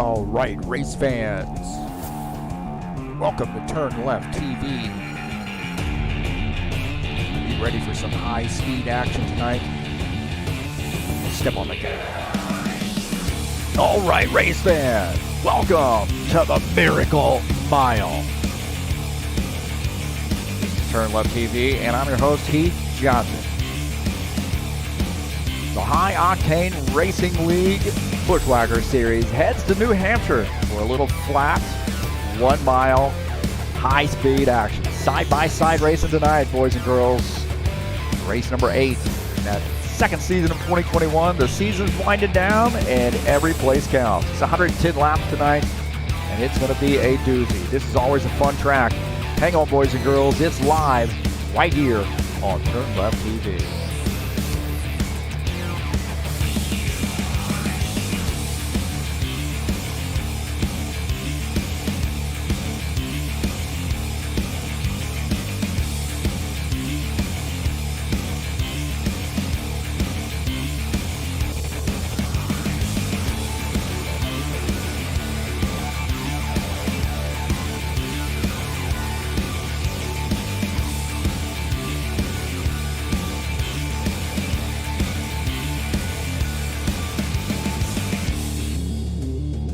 All right, race fans, welcome to TurnLeftTV. Be ready for some high-speed action tonight. Step on the gas. All right, race fans, welcome to the Miracle Mile. This is TurnLeftTV, and I'm your host, Heath Johnson. The High Octane Racing League Buschwackers Series heads to New Hampshire for a little flat, 1 mile, high-speed action. Side-by-side racing tonight, boys and girls. Race number 8 in that second season of 2021. The season's winding down, and every place counts. It's 110 laps tonight, and it's going to be a doozy. This is always a fun track. Hang on, boys and girls. It's live right here on TurnLeftTV.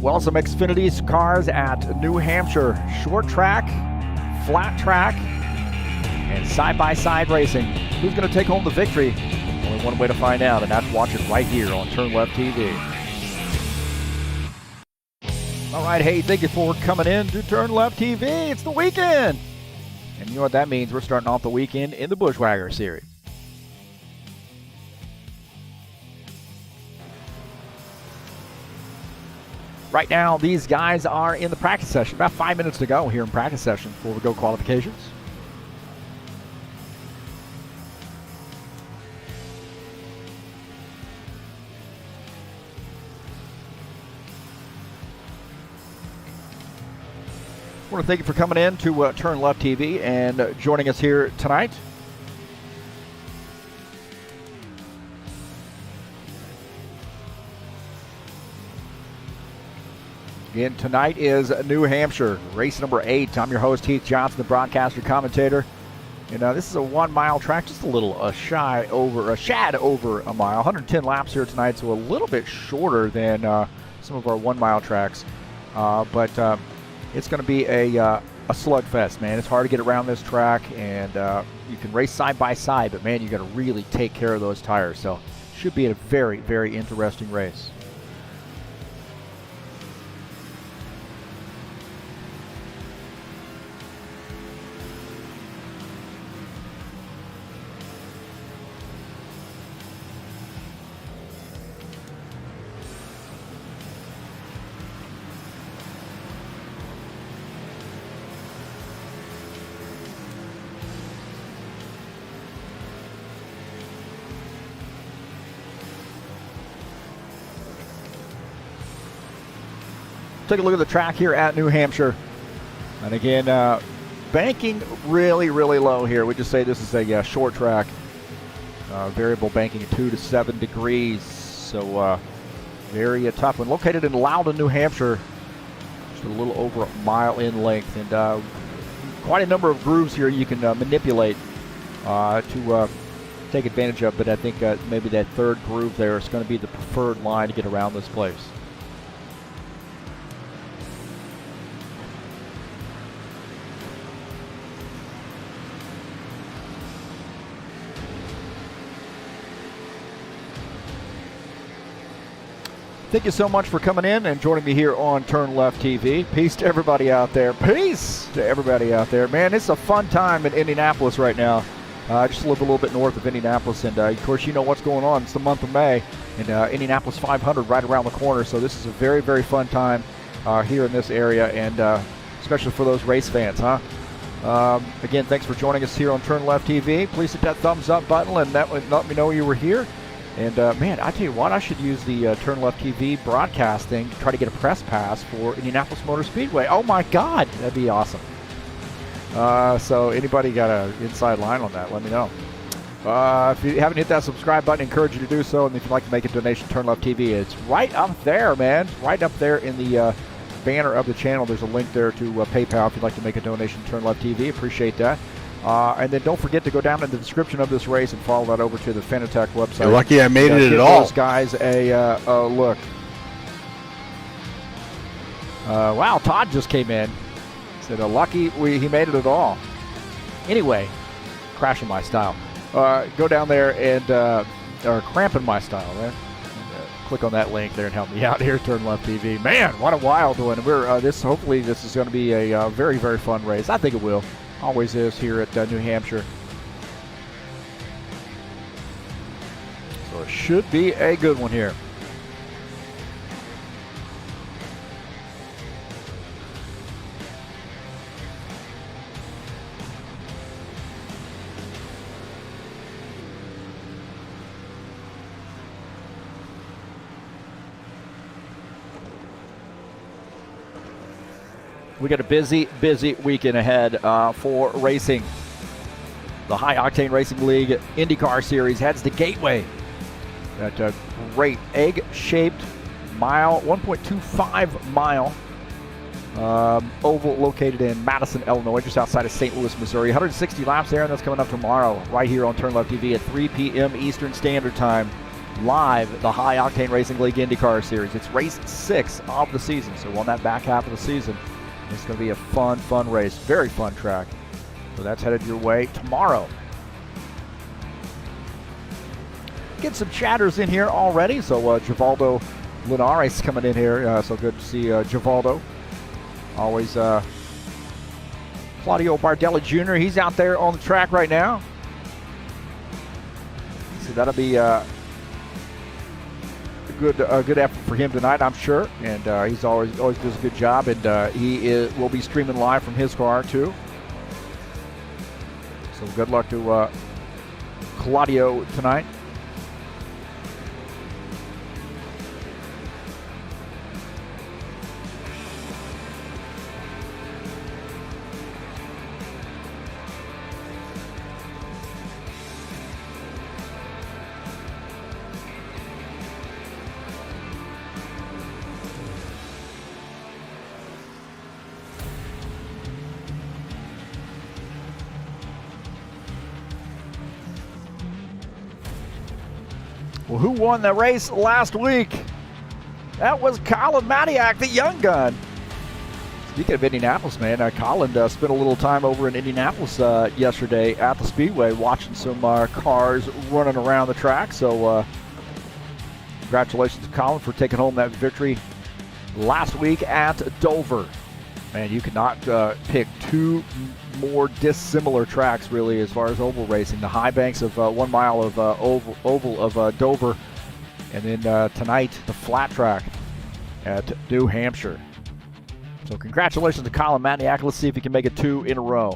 Well, some Xfinity cars at New Hampshire. Short track, flat track, and side-by-side racing. Who's going to take home the victory? Only one way to find out, and that's watch it right here on TurnLeftTV. All right, hey, thank you for coming in to TurnLeftTV. It's the weekend! And you know what that means? We're starting off the weekend in the Buschwackers Series. Right now, these guys are in the practice session. About 5 minutes to go here in practice session before we go qualifications. I want to thank you for coming in to TurnLeftTV and joining us here tonight. Again, tonight is New Hampshire, race number 8. I'm your host, Heath Johnson, the broadcaster commentator. You know, this is a 1 mile track, just a shad over a mile. 110 laps here tonight, so a little bit shorter than some of our 1 mile tracks. But it's going to be a slugfest, man. It's hard to get around this track, and you can race side by side, but man, you got to really take care of those tires. So, should be a very, very interesting race. Take a look at the track here at New Hampshire. And again, banking really, really low here. We just say this is a short track. Variable banking at 2 to 7 degrees. So very tough one. Located in Loudon, New Hampshire. Just a little over a mile in length. And quite a number of grooves here you can manipulate to take advantage of. But I think maybe that third groove there is going to be the preferred line to get around this place. Thank you so much for coming in and joining me here on TurnLeftTV. Peace to everybody out there. Peace to everybody out there. Man, it's a fun time in Indianapolis right now. I just live a little bit north of Indianapolis, and of course, you know what's going on. It's the month of May, and Indianapolis 500 right around the corner. So this is a very, very fun time here in this area, and especially for those race fans, huh? Again, thanks for joining us here on TurnLeftTV. Please hit that thumbs up button and let me know you were here. And, man, I tell you what, I should use the TurnLeftTV broadcasting to try to get a press pass for Indianapolis Motor Speedway. Oh, my God, that'd be awesome. So anybody got an inside line on that, let me know. If you haven't hit that subscribe button, I encourage you to do so. And if you'd like to make a donation, TurnLeftTV, it's right up there, man. It's right up there in the banner of the channel. There's a link there to PayPal if you'd like to make a donation to TurnLeftTV. Appreciate that. And then don't forget to go down in the description of this race and follow that over to the Fanatec website. You're lucky I made it at all. Those guys a look. Wow, Todd just came in. Said lucky he made it at all. Anyway, crashing my style. Go down there and or cramping my style, right? Click on that link there and help me out here, TurnLeftTV. Man, what a wild one! We're hopefully this is going to be a very, very fun race. I think it will. Always is here at New Hampshire. So it should be a good one here. We got a busy, busy weekend ahead for racing. The High Octane Racing League IndyCar Series heads to Gateway. That great egg-shaped mile, 1.25 mile oval located in Madison, Illinois, just outside of St. Louis, Missouri. 160 laps there, and that's coming up tomorrow right here on TurnLeftTV at 3 p.m. Eastern Standard Time. Live, the High Octane Racing League IndyCar Series. It's race 6 of the season, so on that back half of the season, it's going to be a fun, fun race. Very fun track. So that's headed your way tomorrow. Get some chatters in here already. So Givaldo Linares coming in here. So good to see Givaldo. Always Claudio Bardelli Jr. He's out there on the track right now. So that'll be a good effort for him tonight, I'm sure. And he's always does a good job. And will be streaming live from his car too. So good luck to Claudio tonight. Well, who won the race last week? That was Colin Maniac, the young gun. Speaking of Indianapolis, man, Colin spent a little time over in Indianapolis yesterday at the Speedway watching some cars running around the track. So congratulations to Colin for taking home that victory last week at Dover. Man, you could not pick two more dissimilar tracks, really, as far as oval racing. The high banks of 1 mile of oval of Dover, and then tonight, the flat track at New Hampshire. So congratulations to Colin Maniac. Let's see if he can make it 2 in a row.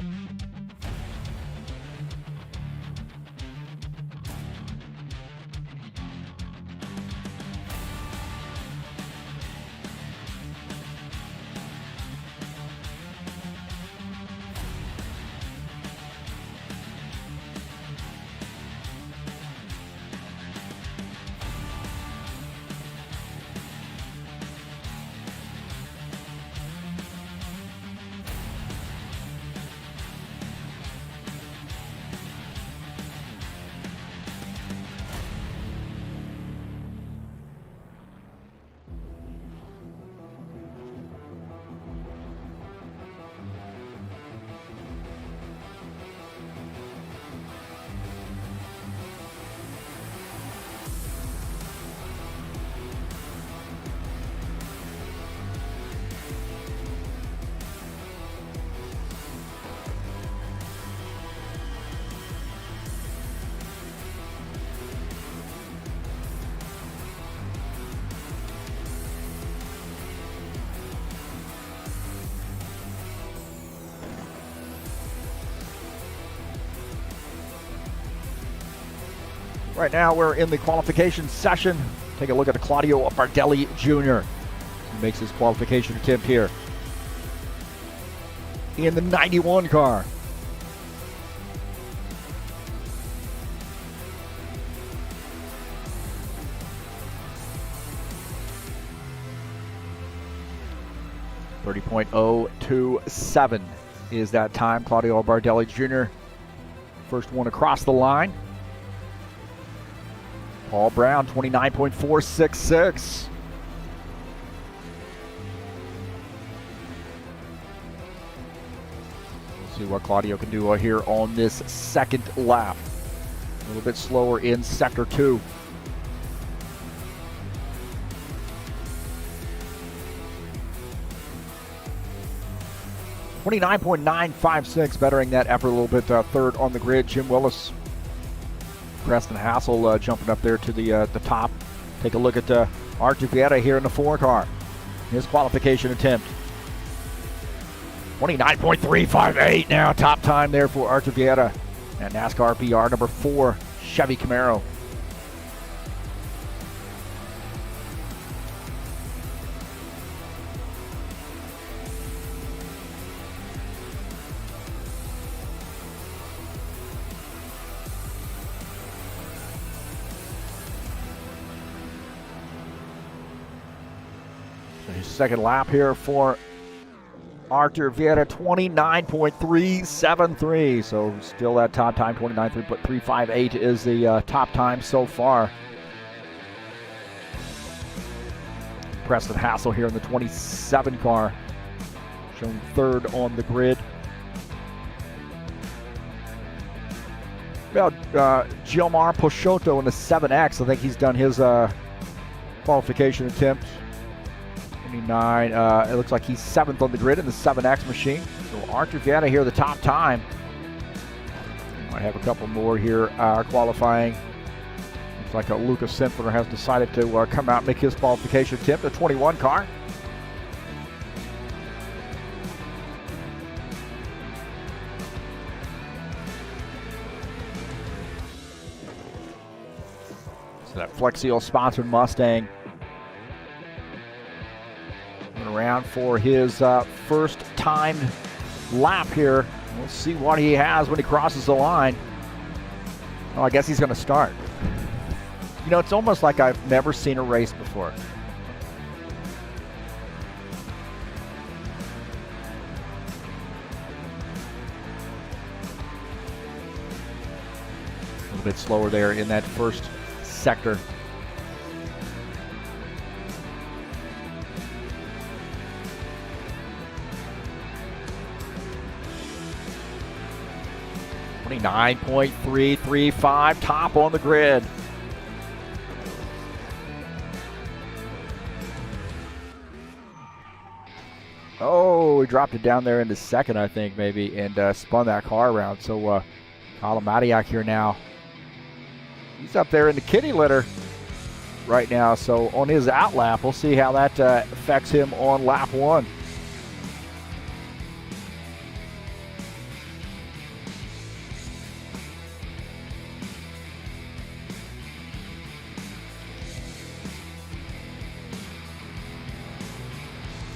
Right now, we're in the qualification session. Take a look at Claudio Bardelli Jr. He makes his qualification attempt here in the 91 car. 30.027 is that time. Claudio Bardelli Jr., first one across the line. Paul Brown, 29.466. See what Claudio can do here on this second lap. A little bit slower in sector 2. .956, bettering that effort a little bit. Third on the grid, Jim Willis. Preston Hassel jumping up there to the top. Take a look at Artur Vieta here in the 4 car. His qualification attempt. 29.358 now, top time there for Artur Vieta. And NASCAR PR number 4, Chevy Camaro. His second lap here for Artur Vieta, 29.373. So still that top time, 29.358 is the top time so far. Preston Hassel here in the 27 car, shown third on the grid. Well, Gilmar Peixoto in the 7X, I think he's done his qualification attempt. 29, it looks like he's 7th on the grid in the 7X machine. So Artur Vieta here, the top time. Might have a couple more here qualifying. Looks like Lucas Simpler has decided to come out and make his qualification attempt, the 21 car. So that Flex Seal sponsored Mustang around for his first time lap here. We'll see what he has when he crosses the line. Oh, I guess he's going to start. You know, it's almost like I've never seen a race before. A little bit slower there in that first sector. .9.335, top on the grid. Oh, he dropped it down there into second, I think, maybe, and spun that car around. So Colin Matiak here now. He's up there in the kitty litter right now. So on his out lap, we'll see how that affects him on lap 1.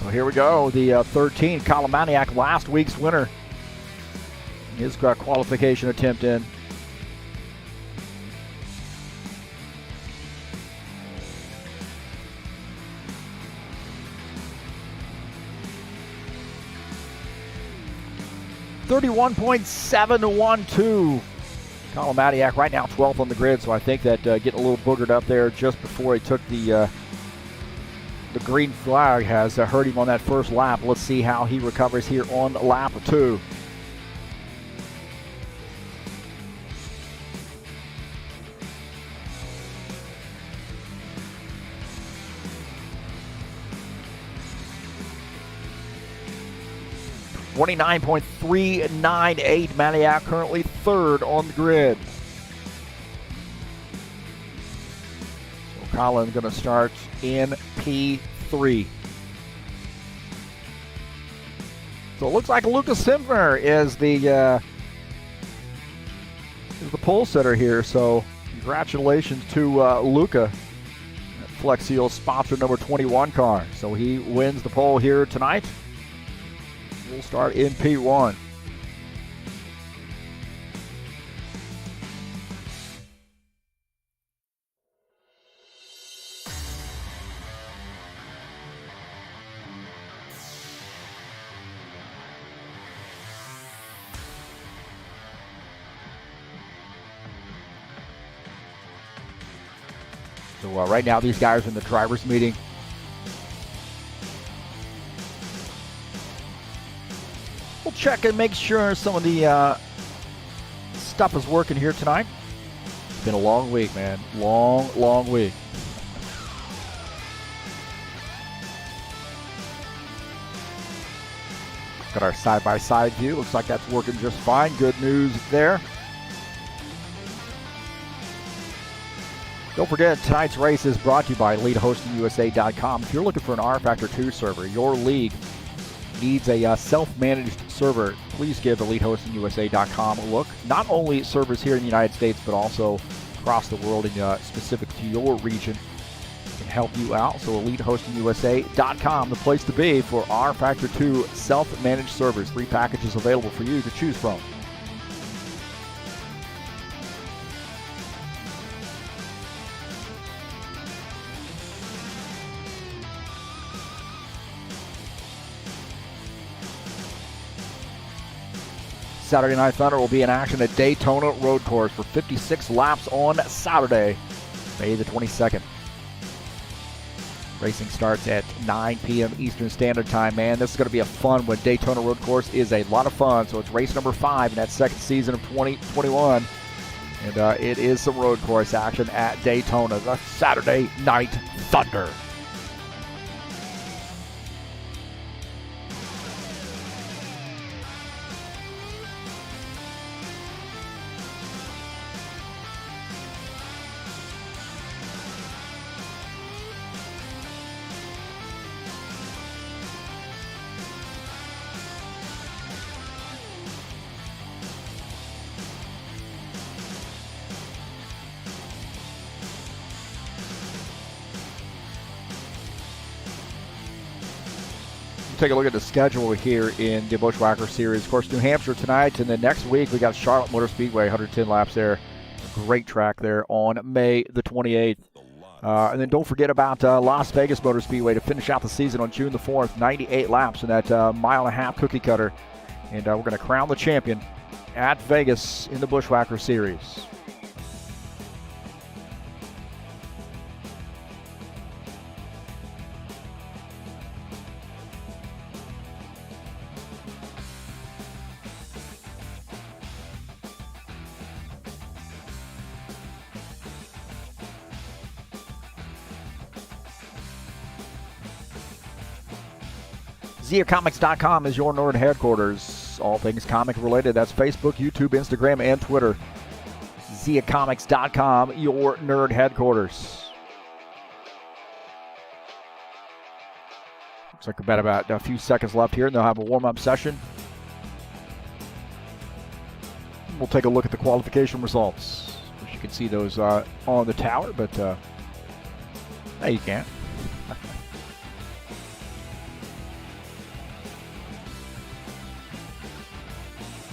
So here we go, the 13, Colin Matiak, last week's winner. His qualification attempt in. .31.712. Colin Matiak right now 12th on the grid, so I think that getting a little boogered up there just before he took the green flag has hurt him on that first lap. Let's see how he recovers here on lap 2. .29.398. Matiak currently third on the grid. So Colin's going to start in P3. So it looks like Lucas Simpler is the pole sitter here. So congratulations to Luca. Flex Seal sponsor number 21 car. So he wins the pole here tonight. We'll start in P1. So right now these guys are in the driver's meeting. We'll check and make sure some of the stuff is working here tonight. It's been a long week, man. Long week. Got our side-by-side view. Looks like that's working just fine. Good news there. Don't forget, tonight's race is brought to you by LeadHostingUSA.com. If you're looking for an rFactor 2 server, your league needs a self-managed server, please give EliteHostingUSA.com a look. Not only servers here in the United States, but also across the world and specific to your region can help you out. So EliteHostingUSA.com, the place to be for rFactor 2 self-managed servers. 3 packages available for you to choose from. Saturday Night Thunder will be in action at Daytona Road Course for 56 laps on Saturday, May the 22nd. Racing starts at 9 p.m. Eastern Standard Time, man. This is going to be a fun one. Daytona Road Course is a lot of fun. So it's race number 5 in that second season of 2021. And it is some road course action at Daytona, the Saturday Night Thunder. Take a look at the schedule here in the Buschwackers series. Of course, New Hampshire tonight, and then next week we got Charlotte Motor Speedway, 110 laps there. Great track there on May the 28th. And then don't forget about Las Vegas Motor Speedway to finish out the season on June the 4th, 98 laps in that mile-and-a-half cookie cutter. And we're going to crown the champion at Vegas in the Buschwackers series. ZiaComics.com is your nerd headquarters. All things comic related. That's Facebook, YouTube, Instagram, and Twitter. ZiaComics.com, your nerd headquarters. Looks like about a few seconds left here, and they'll have a warm-up session. We'll take a look at the qualification results. Wish you could see those on the tower, but no, you can't.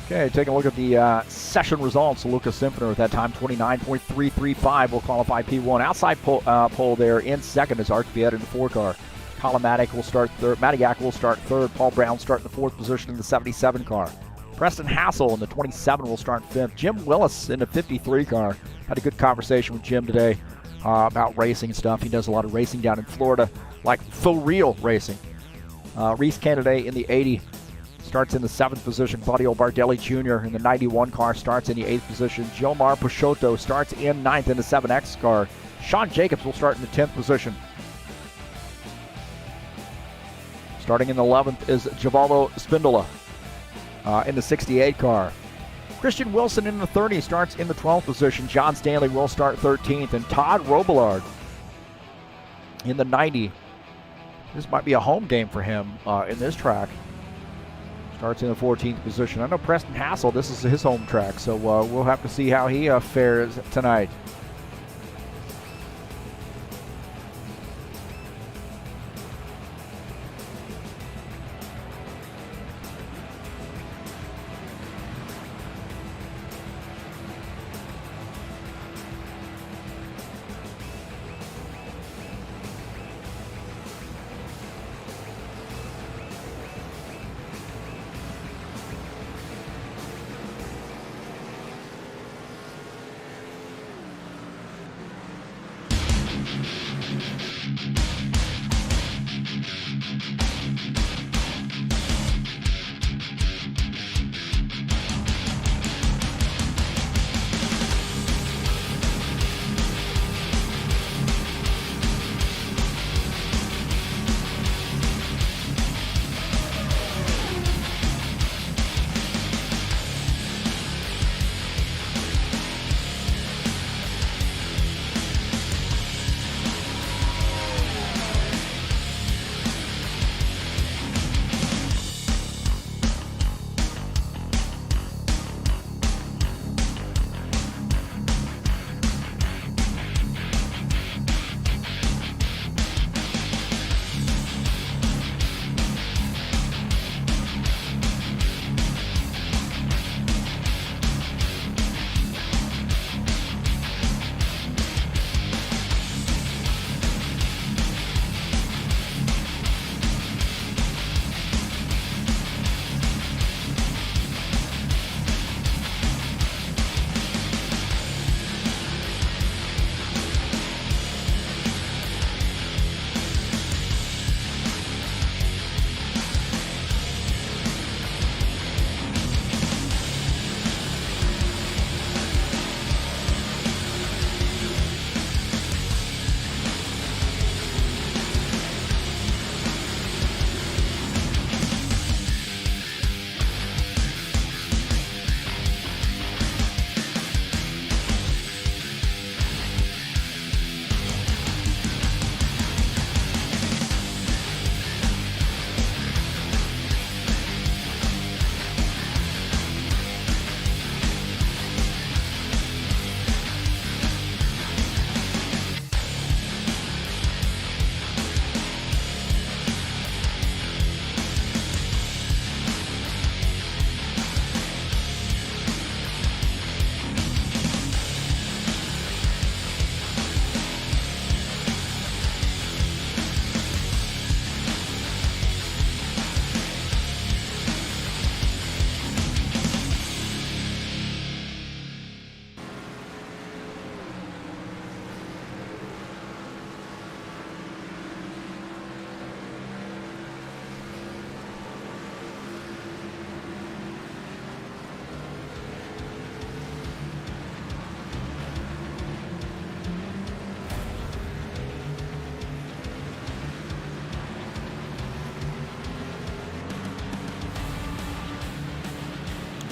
Okay, taking a look at the session results. Lucas Infinite at that time, 29.335 will qualify P1. Outside pole there in second is Art Viet in the 4-car. Colin Madiak will start third. Madiak will start third. Paul Brown start in the 4th position in the 77 car. Preston Hassel in the 27 will start 5th. Jim Willis in the 53 car. Had a good conversation with Jim today about racing and stuff. He does a lot of racing down in Florida, like for real racing. Reese Kennedy in the 80 starts in the 7th position. Claudio Bardelli Jr. in the 91 car starts in the 8th position. Jomar Peixoto starts in 9th in the 7X car. Sean Jacobs will start in the 10th position. Starting in the 11th is Givaldo Spindola in the 68 car. Christian Wilson in the 30 starts in the 12th position. John Stanley will start 13th. And Todd Robillard in the 90. This might be a home game for him in this track. Starts in the 14th position. I know Preston Hassel, this is his home track, so we'll have to see how he fares tonight.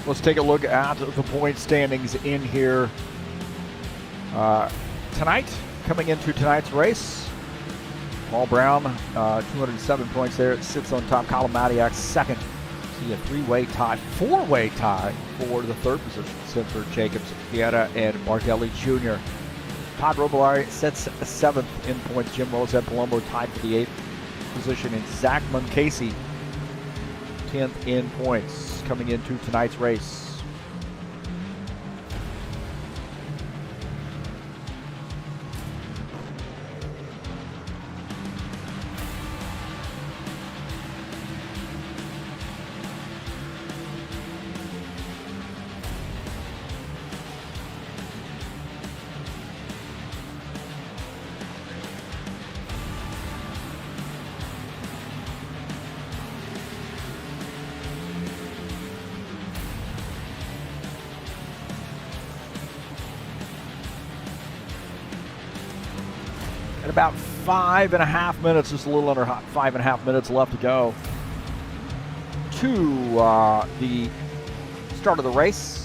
Let's take a look at the point standings in here tonight. Coming into tonight's race, Paul Brown, 207 points there. It sits on top. Colin Madiak second. See a three-way tie, four-way tie for the third position. Sinford, Jacobs, Fietta, and Martelli Jr. Todd Robillard sits seventh in points. Jim Rosette Palumbo tied for the eighth position. And Zach Muncasey, 10th in points coming into tonight's race. About 5.5 minutes, just a little under 5.5 minutes left to go to the start of the race.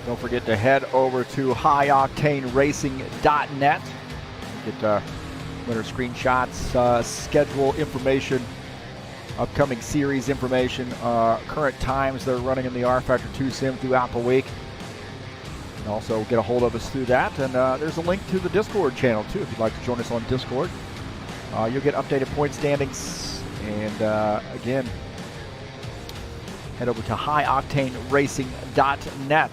Don't forget to head over to highoctaneracing.net. Get winner screenshots, schedule information, upcoming series information, current times they're running in the rFactor 2 sim throughout the week. And also get a hold of us through that. And there's a link to the Discord channel too if you'd like to join us on Discord. You'll get updated point standings. And again, head over to highoctaneracing.net.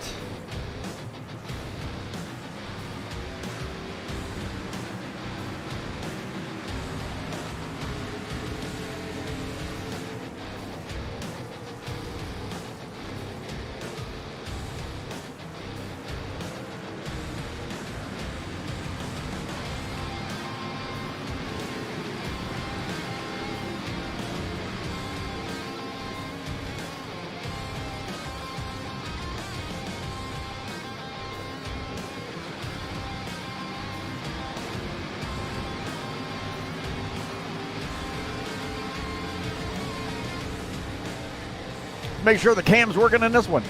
Make sure the cam's working in this one.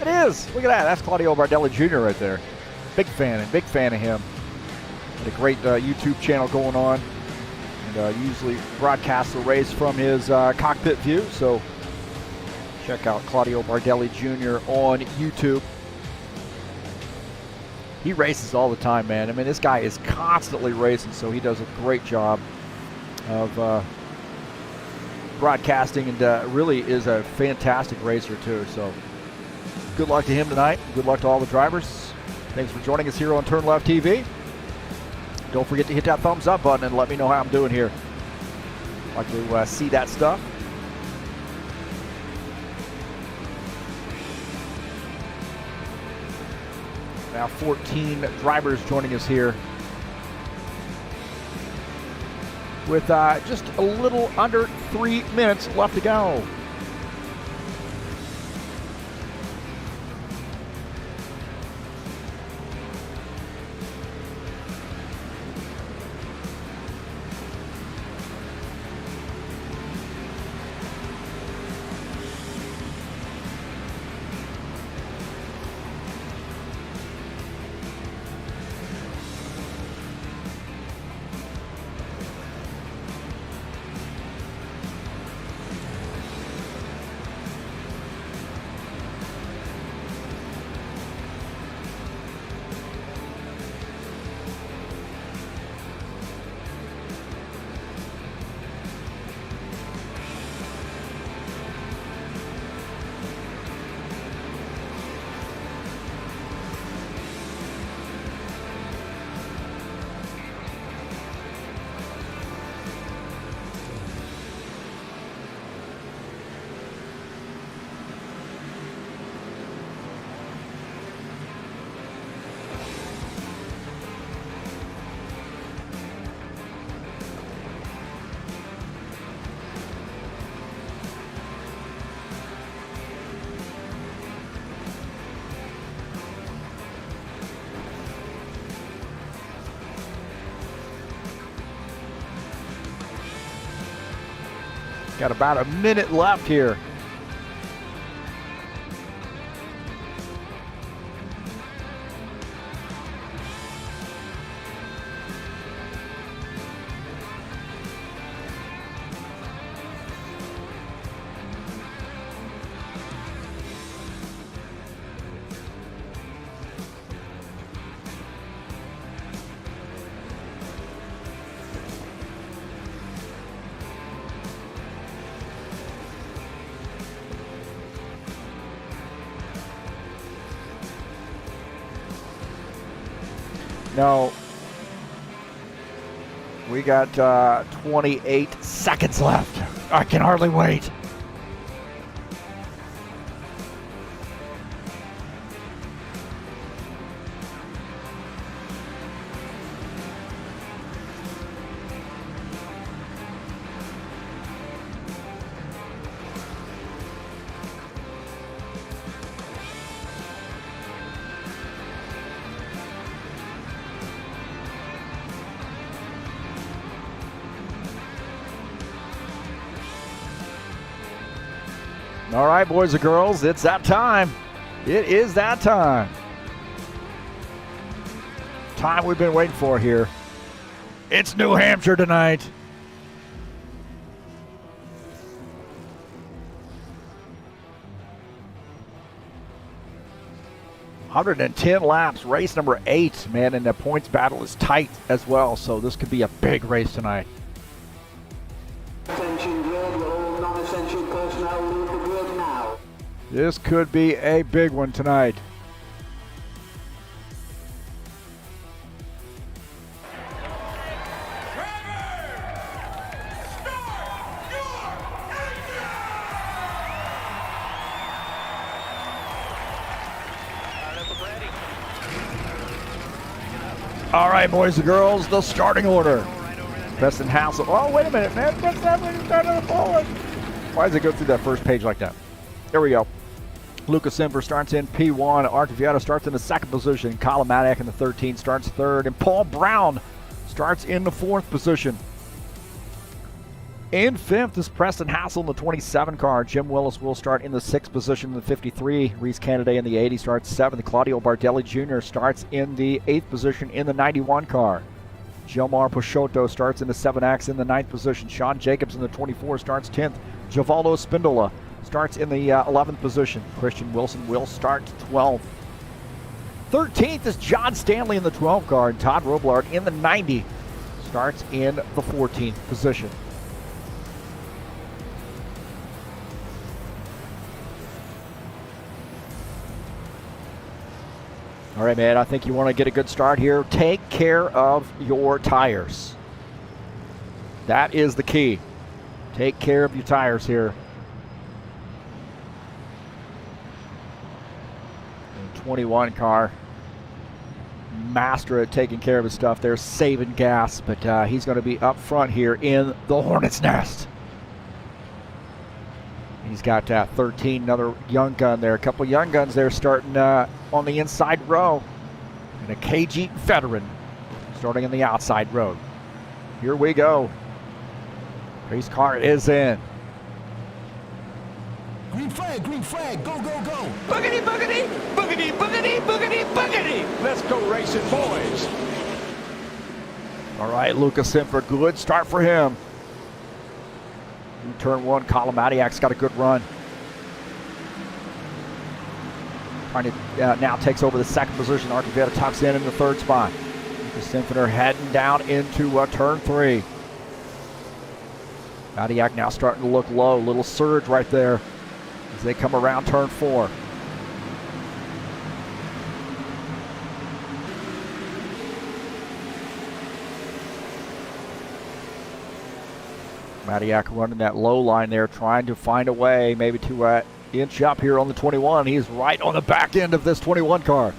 It is. Look at that. That's Claudio Bardelli Jr. right there. Big fan of him. Had a great YouTube channel going on. And usually broadcasts the race from his cockpit view. So check out Claudio Bardelli Jr. on YouTube. He races all the time, man. I mean, this guy is constantly racing, so he does a great job of broadcasting, and really is a fantastic racer too. So good luck to him tonight. Good luck to all the drivers. Thanks for joining us here on TurnLeftTV. Don't forget to hit that thumbs up button and let me know how I'm doing here. I'd like to see that stuff. Now 14 drivers joining us here with just a little under 3 minutes left to go. Got about a minute left here. No, we got 28 seconds left. I can hardly wait. All right, boys and girls, it's that time. It is that time. Time we've been waiting for here. It's New Hampshire tonight. "110 laps, race number 8, man, and the points battle is tight as well, so this could be a big race tonight. Attention grid, all non-essential personnel leave the grid now. This could be a big one tonight. All right, boys and girls, the starting order. Preston Hassel. Oh, wait a minute, man. Why does it go through that first page like that? There we go. Lucas Simper starts in P1. Art Vieta starts in the second position. Colin Maddock in the 13 starts third. And Paul Brown starts in the fourth position. In 5th is Preston Hassel in the 27 car. Jim Willis will start in the 6th position in the 53. Reese Kennedy in the 80 starts 7th. Claudio Bardelli Jr. starts in the 8th position in the 91 car. Gilmar Peixoto starts in the 7X in the 9th position. Sean Jacobs in the 24 starts 10th. Givaldo Spindola starts in the 11th position. Christian Wilson will start 12th. 13th is John Stanley in the 12 car. And Todd Robillard in the 90 starts in the 14th position. All right, man, I think you want to get a good start here. Take care of your tires. That is the key. Take care of your tires here. And 21 car. Master at taking care of his stuff there, saving gas, but he's going to be up front here in the Hornet's Nest. He's got 13, another young gun there. A couple young guns there starting on the inside row. And a KG veteran starting in the outside row. Here we go. Race car is in. Green flag, go, go, go. Boogity, boogity, boogity, boogity, boogity, boogity. Let's go racing, boys. All right, Lucas Simford, good start for him. In turn 1, Colin Matiak's got a good run. Trying to now takes over the 2nd position. Archiveta tucks in the 3rd spot. Lucas Simford heading down into turn 3. Matiak now starting to look low. Little surge right there as they come around turn 4. Matiak running that low line there, trying to find a way maybe to inch up here on the 21. He's right on the back end of this 21 car.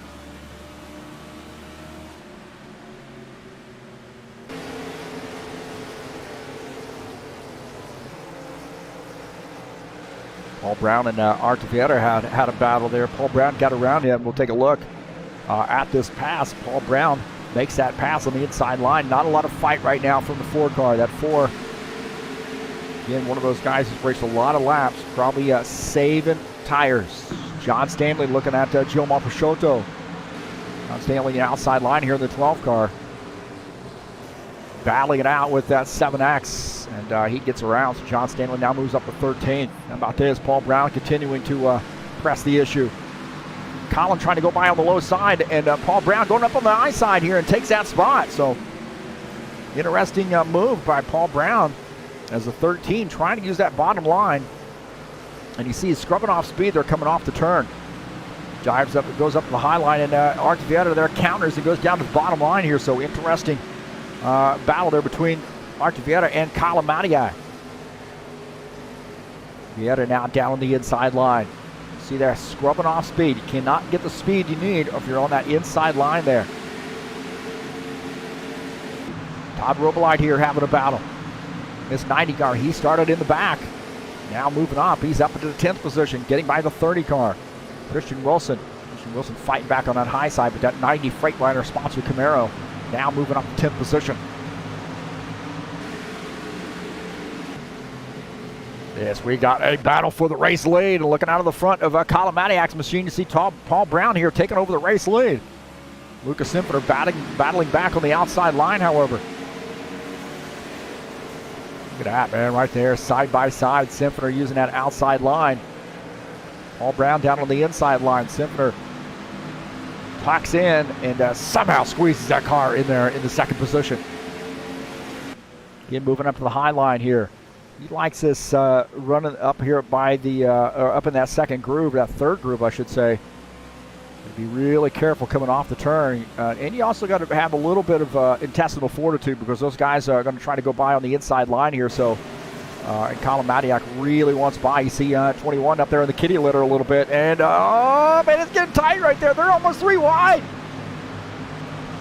Paul Brown and Archiveta had a battle there. Paul Brown got around him. We'll take a look at this pass. Paul Brown makes that pass on the inside line. Not a lot of fight right now from the 4 car. That 4, again, one of those guys who's raced a lot of laps, probably saving tires. John Stanley looking at Gilmar Peixoto. John Stanley the outside line here in the 12 car. Battling it out with that 7X, and he gets around, so John Stanley now moves up to 13th. How about this? Paul Brown continuing to press the issue. Colin trying to go by on the low side, and Paul Brown going up on the high side here and takes that spot. So, interesting move by Paul Brown as the 13 trying to use that bottom line. And you see he's scrubbing off speed. They're coming off the turn. Dives up, goes up to the high line, and Archiveta there counters and goes down to the bottom line here. So, interesting battle there between Archiveta and Colin Matiak. Vieta now down on the inside line. See there, scrubbing off speed. You cannot get the speed you need if you're on that inside line there. Todd Robillard here having a battle. This 90 car, he started in the back. Now moving up, he's up into the 10th position, getting by the 30 car. Christian Wilson fighting back on that high side, but that 90 Freightliner sponsored Camaro now moving up to 10th position. Yes, we got a battle for the race lead. Looking out of the front of Colin Matiak's machine, you see Paul Brown here taking over the race lead. Lucas Simford battling back on the outside line, however. Look at that, man, right there, side by side. Simford using that outside line. Paul Brown down on the inside line. Simford tucks in and somehow squeezes that car in there in the 2nd position. Again, moving up to the high line here. He likes this running up here by the, up in that 2nd groove, that 3rd groove, I should say. Be really careful coming off the turn. And you also got to have a little bit of intestinal fortitude, because those guys are going to try to go by on the inside line here. So, and Colin Matiak really wants by. You see 21 up there in the kitty litter a little bit. And, oh, man, it's getting tight right there. They're almost 3 wide.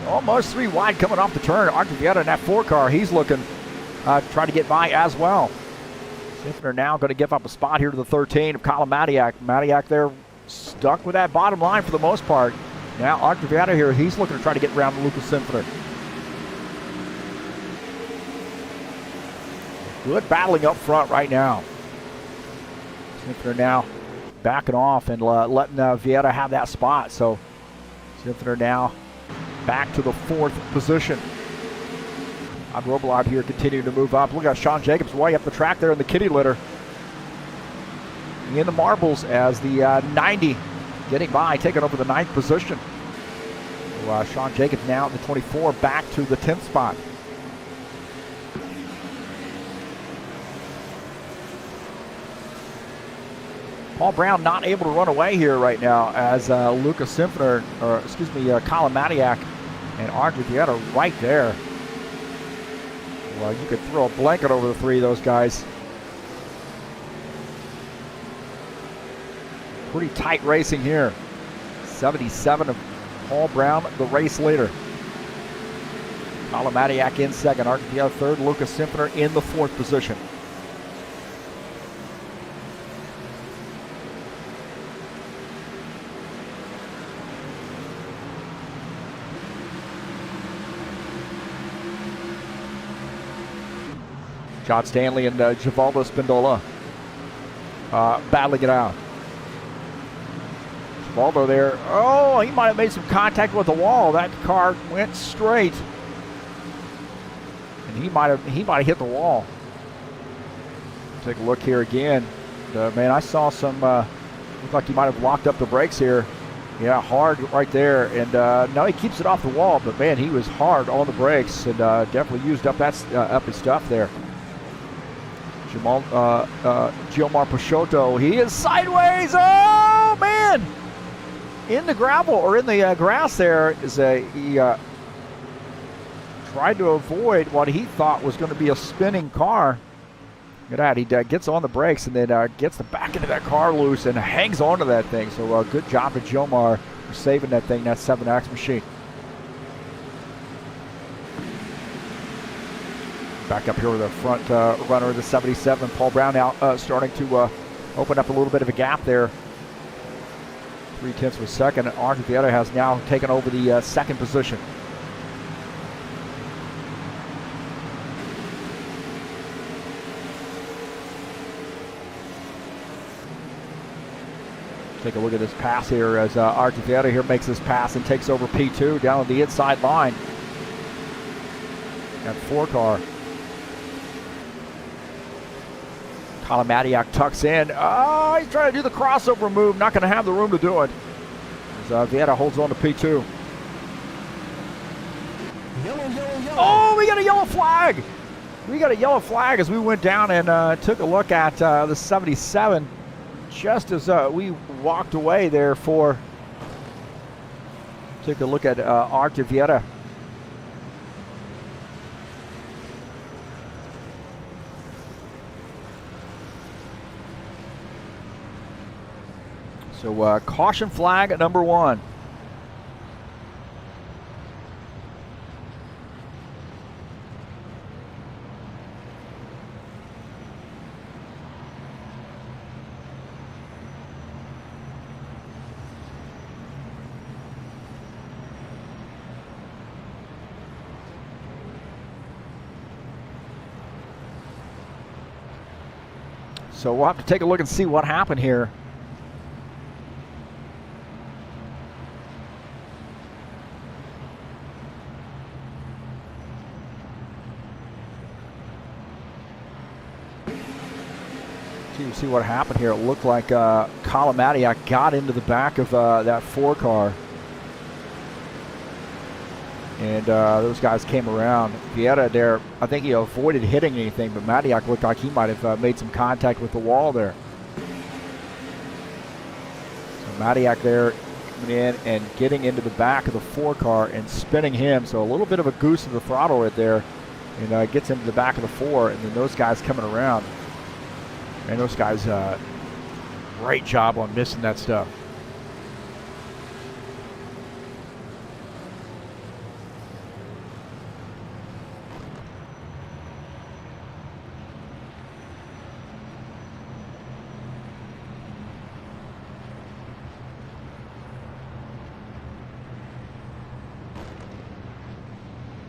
Almost 3 wide coming off the turn. Archiveta in that 4 car, he's looking to try to get by as well. Simford now going to give up a spot here to the 13 of Colin Matiak. Matiak there stuck with that bottom line for the most part. Now Archiveta here, he's looking to try to get around Lucas Simford. Good battling up front right now. Simpner now backing off and letting Vieira have that spot. So Simpner now back to the 4th position. Robillard here continuing to move up. Look at Sean Jacobs way up the track there in the kitty litter. In the marbles as the 90 getting by, taking over the 9th position. So, Sean Jacobs now in the 24 back to the 10th spot. Paul Brown not able to run away here right now as Colin Matiak and Arthur Vieira right there. Well, you could throw a blanket over the 3 of those guys. Pretty tight racing here. 77 of Paul Brown, the race leader. Colin Matiak in 2nd, Arthur Vieira 3rd, Lucas Simpner in the 4th position. John Stanley and Givaldo Spindola battling it out. Givaldo there. Oh, he might have made some contact with the wall. That car went straight. And he might have hit the wall. Take a look here again. Man, I saw some, looked like he might have locked up the brakes here. Yeah, hard right there. And no, he keeps it off the wall, but man, he was hard on the brakes and definitely used up up his stuff there. Gilmar Peixoto, he is sideways. Oh man! In the gravel or in the grass there is he tried to avoid what he thought was going to be a spinning car. Look at that, he gets on the brakes and then gets the back end of that car loose and hangs onto that thing. So good job to Gilmar for saving that thing, that 7X machine. Back up here with the front runner of the 77, Paul Brown now starting to open up a little bit of a gap there. 3/10 of a second. Arthur Vieira has now taken over the 2nd position. Take a look at this pass here as Arthur Vieira here makes this pass and takes over P2 down on the inside line. That 4 car. Colin Matiak tucks in. Oh, he's trying to do the crossover move. Not going to have the room to do it. As Vieira holds on to P2. Yellow. Oh, we got a yellow flag. We got a yellow flag as we went down and took a look at the 77. Just as we walked away there for... Take a look at Arthur Vieira. So caution flag at number 1. So we'll have to take a look and see what happened here. See what happened here. It looked like Colin Matiak got into the back of that 4 car. And those guys came around. Vieira there, I think he avoided hitting anything, but Matiak looked like he might have made some contact with the wall there. So Matiak there coming in and getting into the back of the 4 car and spinning him. So a little bit of a goose to the throttle right there. And gets into the back of the 4, and then those guys coming around. And those guys, great job on missing that stuff.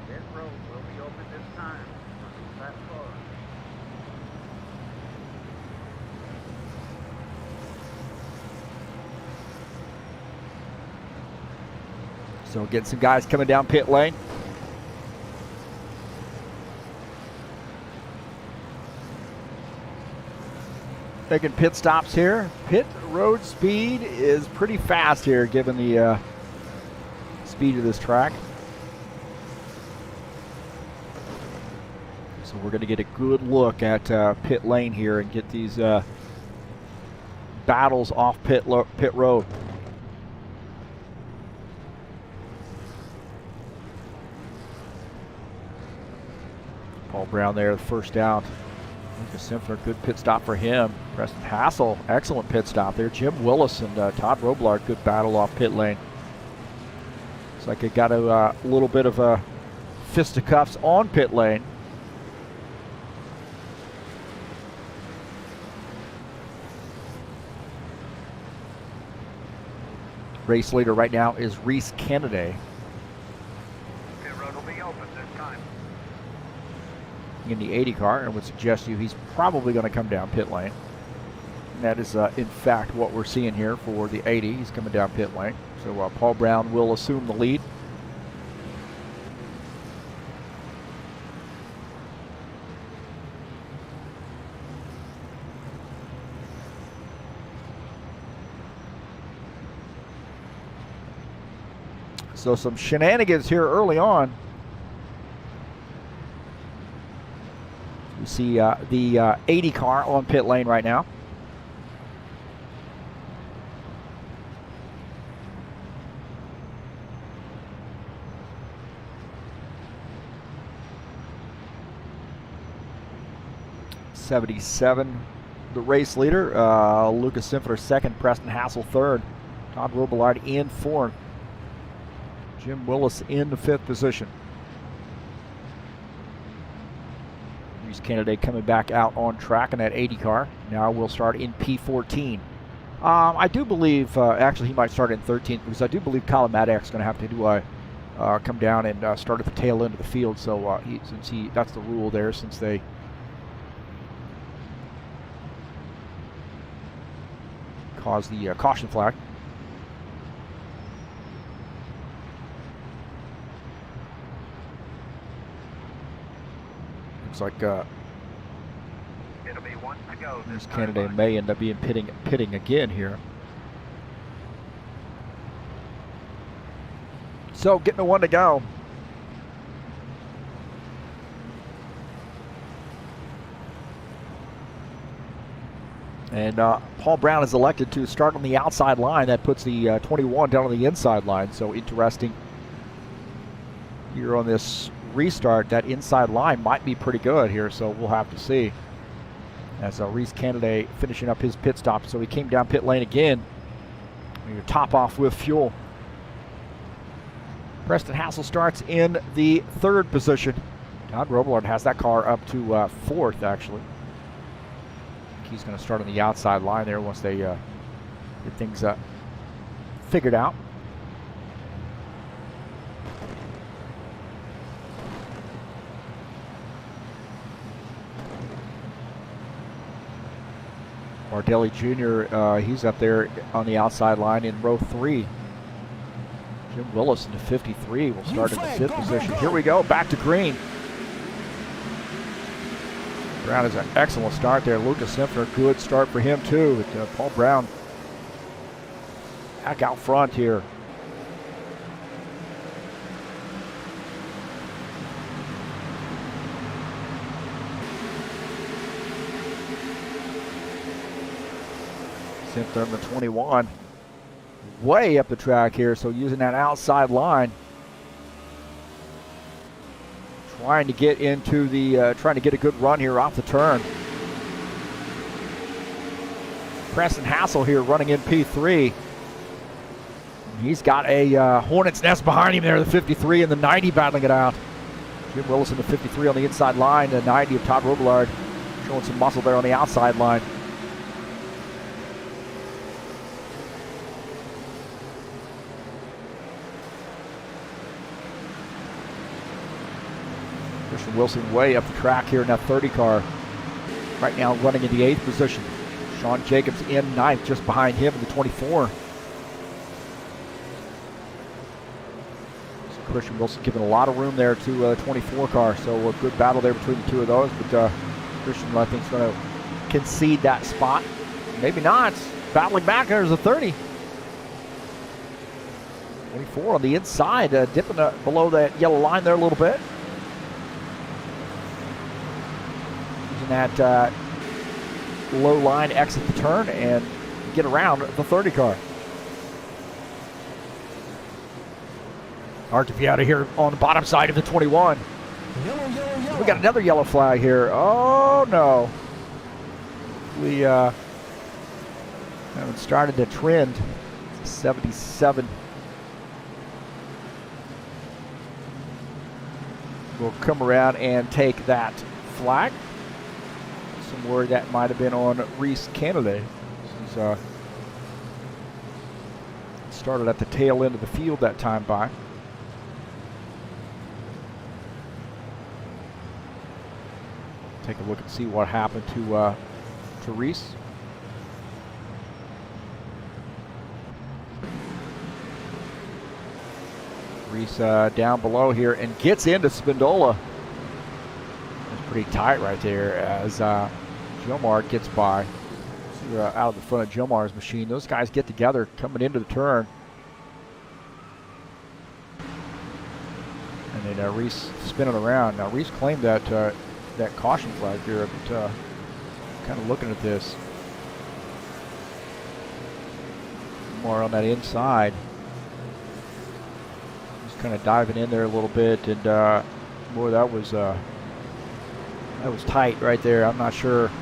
Pit road will be open this time. That far. So getting some guys coming down pit lane. Making pit stops here. Pit road speed is pretty fast here given the speed of this track. So we're going to get a good look at pit lane here and get these battles off pit road. Paul Brown there, the first out. Lucas Simpler, good pit stop for him. Preston Hassel, excellent pit stop there. Jim Willis and Todd Roblard, good battle off pit lane. Looks like it got a little bit of a fisticuffs on pit lane. Race leader right now is Reese Kennedy. Pit road will be open this time. In the 80 car, and would suggest to you he's probably going to come down pit lane. And that is in fact what we're seeing here for the 80. He's coming down pit lane. So Paul Brown will assume the lead. So some shenanigans here early on. You see the 80 car on pit lane right now. '77, the race leader. Lucas Simpler second, Preston Hassel third, Todd Robillard in fourth, Jim Willis in the fifth position. Reese Kennedy coming back out on track in that 80 car. Now we'll start in P14. I do believe, actually he might start in 13th because I do believe Colin Maddox is going to have to do come down and start at the tail end of the field. So that's the rule there since they caused the caution flag. Looks like It'll be one to go. this candidate may end up being pitting again here. So getting a one to go. And Paul Brown is elected to start on the outside line. That puts the 21 down on the inside line. So interesting here on this restart. That inside line might be pretty good here, so we'll have to see. As Reese Kennedy finishing up his pit stop. So he came down pit lane again. You top off with fuel. Preston Hassel starts in the third position. Todd Robillard has that car up to fourth, actually. He's going to start on the outside line there once they get things figured out. Mardelli Jr., he's up there on the outside line in row 3. Jim Willis in the 53 will start in the fifth position. Here we go, back to green. Brown is an excellent start there. Lucas Simpler, good start for him too. But, Paul Brown back out front here. Simpler in the 21. Way up the track here, so using that outside line. Trying to get into the, trying to get a good run here off the turn. Preston Hassel here running in P3. He's got a Hornet's Nest behind him there, the 53 and the 90 battling it out. Jim Willis in the 53 on the inside line, the 90 of Todd Robillard showing some muscle there on the outside line. Wilson way up the track here in that 30 car. Right now running in the 8th position. Sean Jacobs in 9th, just behind him in the 24. Christian Wilson giving a lot of room there to the 24 car. So a good battle there between the two of those. But Christian, I think, is going to concede that spot. Maybe not. Battling back. There's a 30. 24 on the inside, dipping below that yellow line there a little bit. Using that low line exit the turn and get around the 30 car. Hard to be out of here on the bottom side of the 21. Yellow. We got another yellow flag here. Oh no. We haven't started the trend. 77. We'll come around and take that flag. Some word that might have been on Reese Kennedy. This is, started at the tail end of the field that time by. Take a look and see what happened to Reese. Reese down below here and gets into Spindola. It's pretty tight right there as Jomar gets by. Out of the front of Jomar's machine. Those guys get together coming into the turn. And then Reese spinning around. Now Reese claimed that that caution flag here, but kind of looking at this. More on that inside. Kind of diving in there a little bit, and boy, that was tight right there. I'm not sure.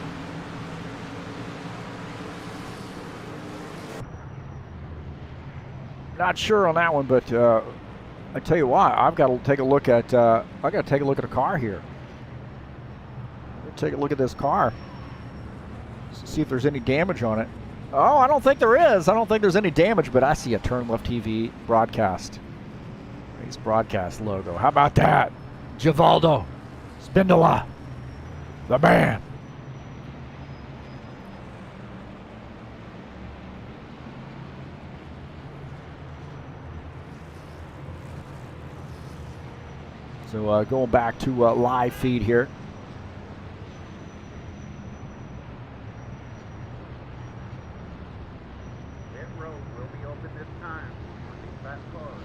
Not sure on that one, but I tell you what, I've got to take a look at. I got to take a look at a car here. Take a look at this car. See if there's any damage on it. Oh, I don't think there is. I don't think there's any damage, but I see a TurnLeftTV broadcast. Race broadcast logo. How about that? Givaldo Spindola, the man. So going back to live feed here. Pit road will be open this time on these fast cars.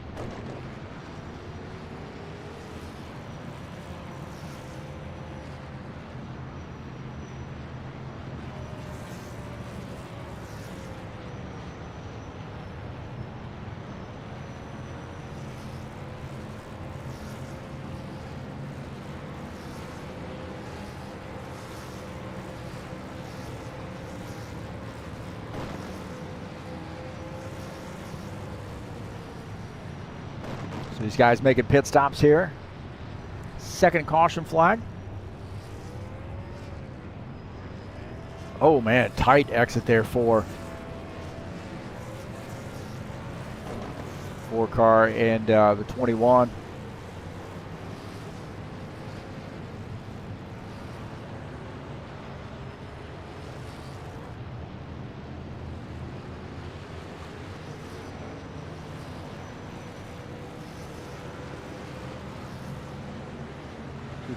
So these guys making pit stops here. Second caution flag. Oh man, tight exit there for 4 car and the 21.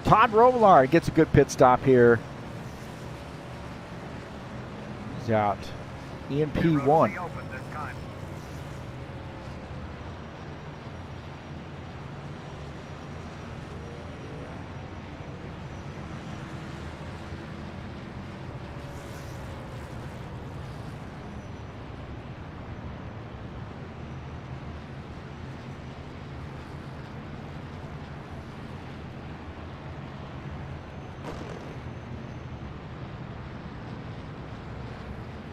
Todd Robillard gets a good pit stop here. He's out in P1.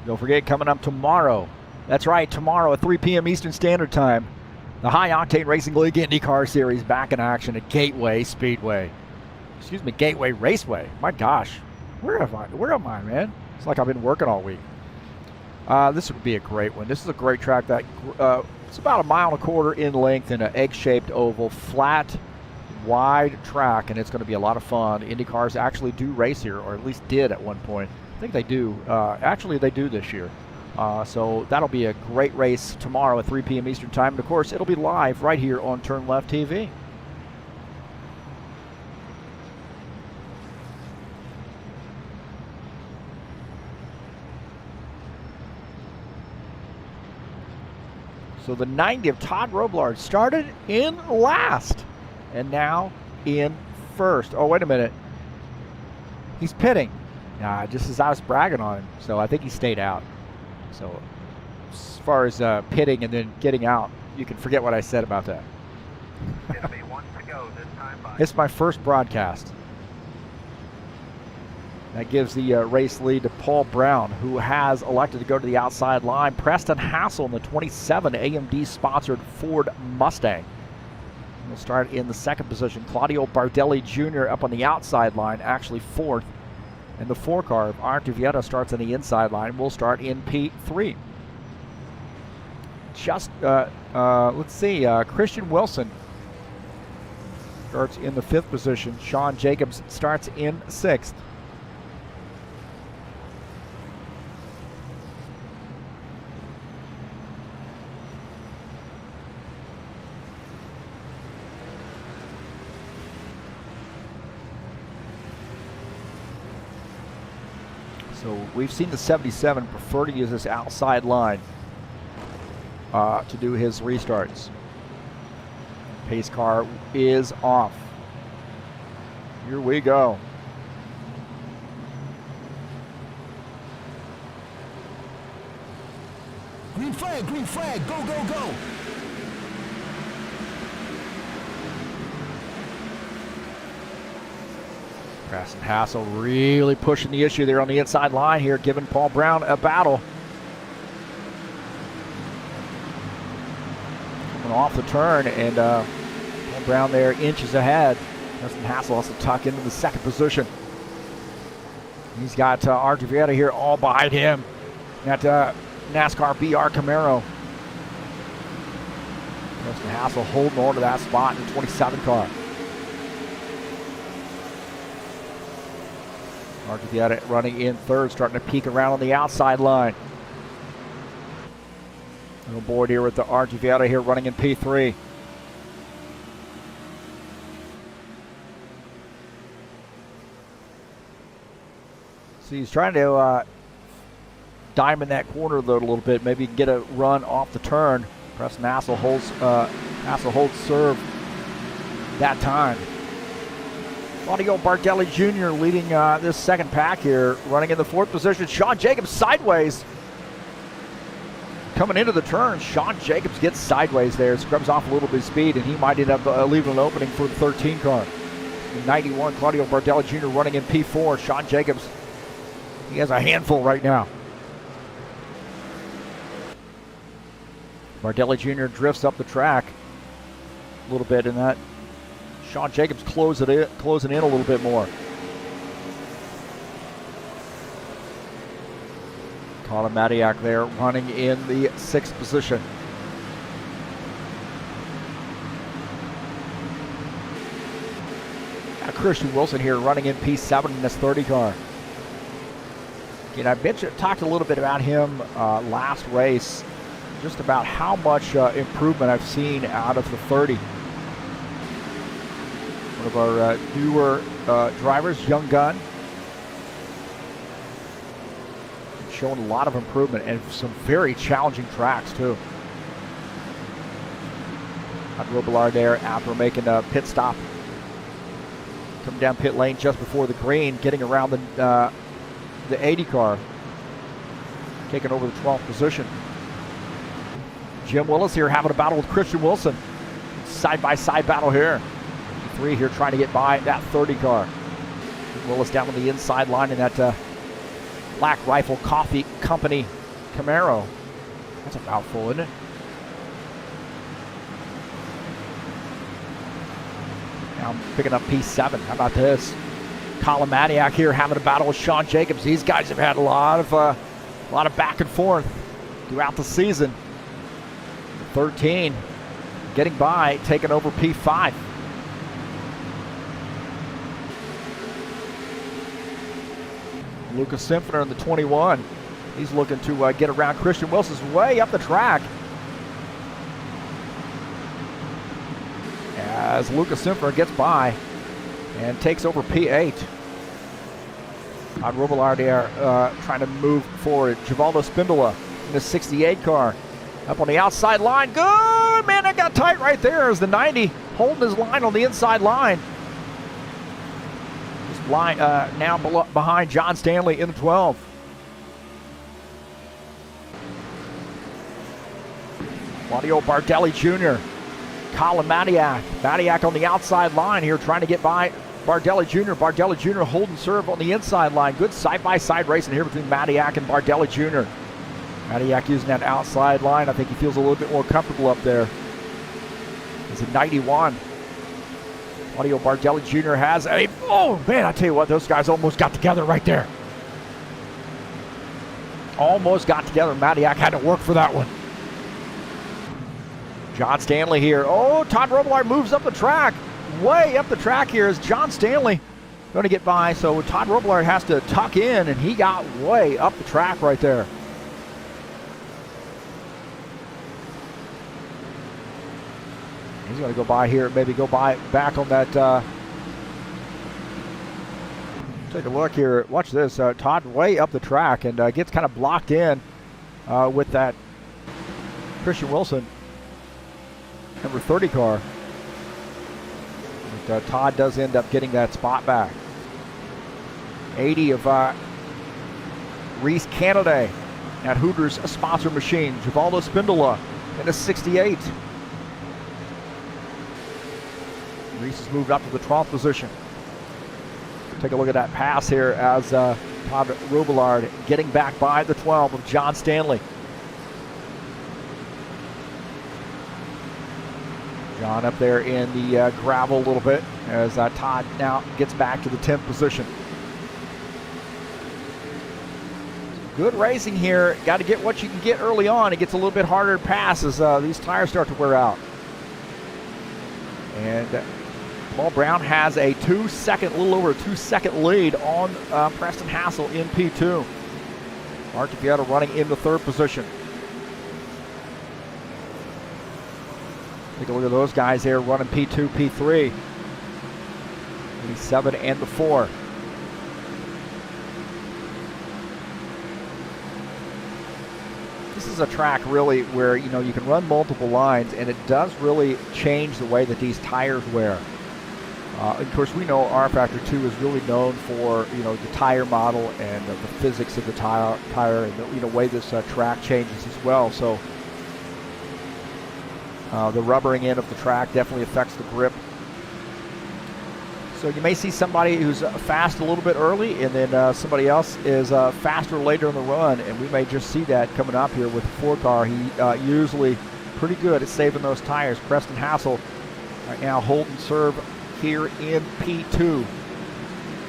Don't forget, coming up tomorrow. That's right, tomorrow at 3 p.m. Eastern Standard Time. The High Octane Racing League IndyCar Series back in action at Gateway Speedway. Excuse me, Gateway Raceway. My gosh, where am I, man? It's like I've been working all week. This would be a great one. This is a great track that it's about 1.25 miles in length in an egg-shaped oval, flat, wide track, and it's going to be a lot of fun. IndyCars actually do race here, or at least did at one point. I think they do. Actually, they do this year. So that'll be a great race tomorrow at 3 p.m. Eastern Time. And, of course, it'll be live right here on TurnLeftTV. So the 90 of Todd Robillard started in last and now in first. Oh, wait a minute. He's pitting. Just as I was bragging on him. So I think he stayed out. So as far as pitting and then getting out, you can forget what I said about that. It'll be one to go this time by. It's my first broadcast. That gives the race lead to Paul Brown, who has elected to go to the outside line. Preston Hassel in the 27 AMD-sponsored Ford Mustang. We'll start in the second position. Claudio Bardelli Jr. up on the outside line, actually fourth. And the 4-car of Artuvieta starts on the inside line. We'll start in P3. Let's see, Christian Wilson starts in the 5th position. Sean Jacobs starts in 6th. So we've seen the 77 prefer to use this outside line to do his restarts. Pace car is off. Here we go. Green flag, go, go, go. Preston Hassel really pushing the issue there on the inside line here, giving Paul Brown a battle. Coming off the turn, and Paul Brown there inches ahead. Preston Hassel has to tuck into the second position. He's got Artuvieta here all behind him. Got NASCAR BR Camaro. Preston Hassel holding on to that spot in the 27 car. Artuvieta running in third, starting to peek around on the outside line. On board here with the Artuvieta here running in P3. So he's trying to diamond that corner a little bit, maybe get a run off the turn. Preston Hassel holds serve that time. Claudio Bardelli Jr. leading this second pack here, running in the 4th position. Sean Jacobs sideways. Coming into the turn, Sean Jacobs gets sideways there, scrubs off a little bit of speed, and he might end up leaving an opening for the 13 car. In 91, Claudio Bardelli Jr. running in P4. Sean Jacobs, he has a handful right now. Bardelli Jr. drifts up the track a little bit in that. Sean Jacobs closing in a little bit more. Colin Matiak there running in the 6th position. Got Christian Wilson here running in P7 in this 30 car. Again, I talked a little bit about him last race, just about how much improvement I've seen out of the 30. One of our newer drivers, young gun. Showing a lot of improvement and some very challenging tracks too. Got Robillard there after making a pit stop. Coming down pit lane just before the green, getting around the 80 car. Taking over the 12th position. Jim Willis here having a battle with Christian Wilson. Side-by-side battle here. 3 here trying to get by that 30 car. Willis down on the inside line in that Black Rifle Coffee Company Camaro. That's a mouthful, isn't it? Now I'm picking up P7. How about this? Colin Matiak here having a battle with Sean Jacobs. These guys have had a lot of back and forth throughout the season. 13 getting by, taking over P5. Lucas Simpsoner in the 21. He's looking to get around Christian Wilson's way up the track. As Lucas Simfer gets by and takes over P8. Todd Robillard there trying to move forward. Givaldo Spindola in the 68 car. Up on the outside line. Good! Man, that got tight right there as the 90 holding his line on the inside line. This line now behind John Stanley in the 12. Claudio Bardelli Jr. Colin Matiak. Matiak on the outside line here trying to get by Bardelli Jr. Bardelli Jr. holding serve on the inside line. Good side-by-side racing here between Matiak and Bardelli Jr. Matiak using that outside line. I think he feels a little bit more comfortable up there. He's a 91. Claudio Bardelli Jr. has a... Oh, man, I tell you what, those guys almost got together right there. Almost got together. Matiak had to work for that one. John Stanley here. Oh, Todd Robillard moves up the track. Way up the track here is John Stanley going to get by. So Todd Robillard has to tuck in, and he got way up the track right there. He's going to go by here, maybe go by back on that. Take a look here. Watch this. Todd way up the track and gets kind of blocked in with that Christian Wilson number 30 car. But, Todd does end up getting that spot back. 80 of Reese Canaday at Hooters sponsor machine. Givaldo Spindola in a 68. Reese has moved up to the 12th position. Take a look at that pass here as Todd Robillard getting back by the 12 of John Stanley. John up there in the gravel a little bit as Todd now gets back to the 10th position. Good racing here. Got to get what you can get early on. It gets a little bit harder to pass as these tires start to wear out. And Paul Brown has a little over a 2-second lead on Preston Hassel in P2. Mark DePietro running in the 3rd position. Take a look at those guys there running P2, P3. The 7 and the 4. This is a track really where you can run multiple lines, and it does really change the way that these tires wear. Of course, we know rFactor 2 is really known for the tire model and the physics of the tire and the way this track changes as well. So the rubbering in of the track definitely affects the grip. So you may see somebody who's fast a little bit early, and then somebody else is faster later in the run, and we may just see that coming up here with the 4 car. He usually pretty good at saving those tires. Preston Hassel right now holding serve here in P2.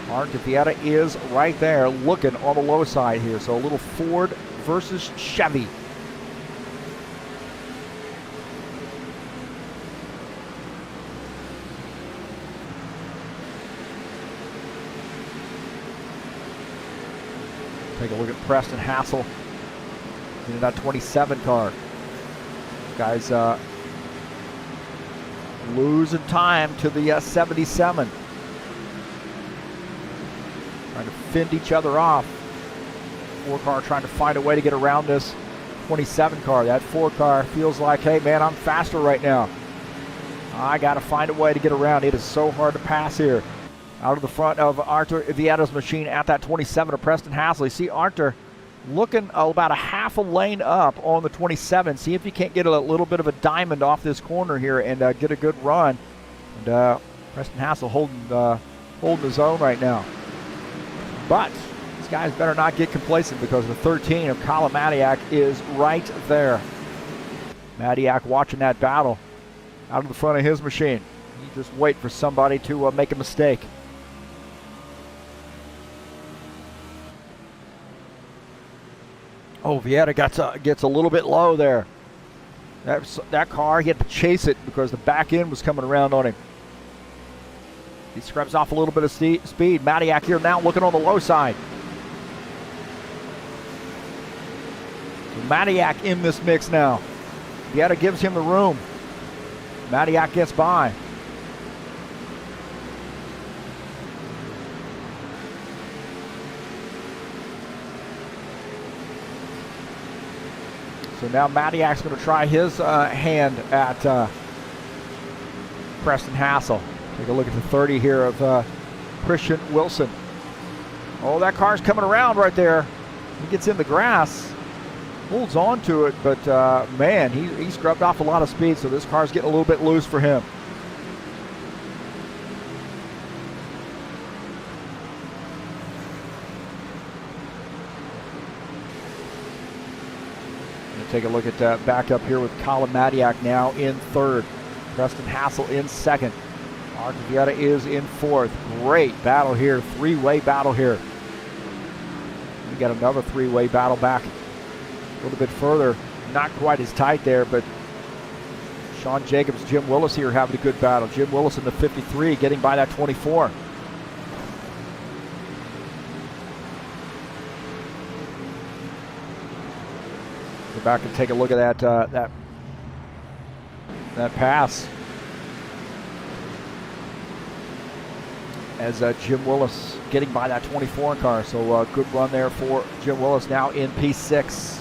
Mark DePietro is right there looking on the low side here. So a little Ford versus Chevy. Take a look at Preston Hassel in that 27 car. Guys losing time to the 77. Trying to fend each other off. 4 car trying to find a way to get around this 27 car. That 4 car feels like, hey man, I'm faster right now. I got to find a way to get around. It is so hard to pass here. Out of the front of Arthur Vieta's machine at that 27 of Preston Hassel. You see Arthur looking about a half a lane up on the 27. See if you can't get a little bit of a diamond off this corner here and get a good run. And Preston Hassel holding his own right now. But these guys better not get complacent because the 13 of Colin Matiak is right there. Matiak watching that battle out of the front of his machine. You just wait for somebody to make a mistake. Oh, Vieta gets a little bit low there. That car, he had to chase it because the back end was coming around on him. He scrubs off a little bit of speed. Matiak here now looking on the low side. Matiak in this mix now. Vieta gives him the room. Matiak gets by. So now Matiak's going to try his hand at Preston Hassel. Take a look at the 30 here of Christian Wilson. Oh, that car's coming around right there. He gets in the grass, holds on to it, but man, he scrubbed off a lot of speed, so this car's getting a little bit loose for him. Take a look at that back up here with Colin Matiak now in third. Preston Hassel in second. Arthur Vieta is in fourth. Great battle here, three-way battle here. We got another three-way battle back a little bit further. Not quite as tight there, but Sean Jacobs, Jim Willis here having a good battle. Jim Willis in the 53 getting by that 24. Go back and take a look at that pass as Jim Willis getting by that 24 car. So good run there for Jim Willis now in P6.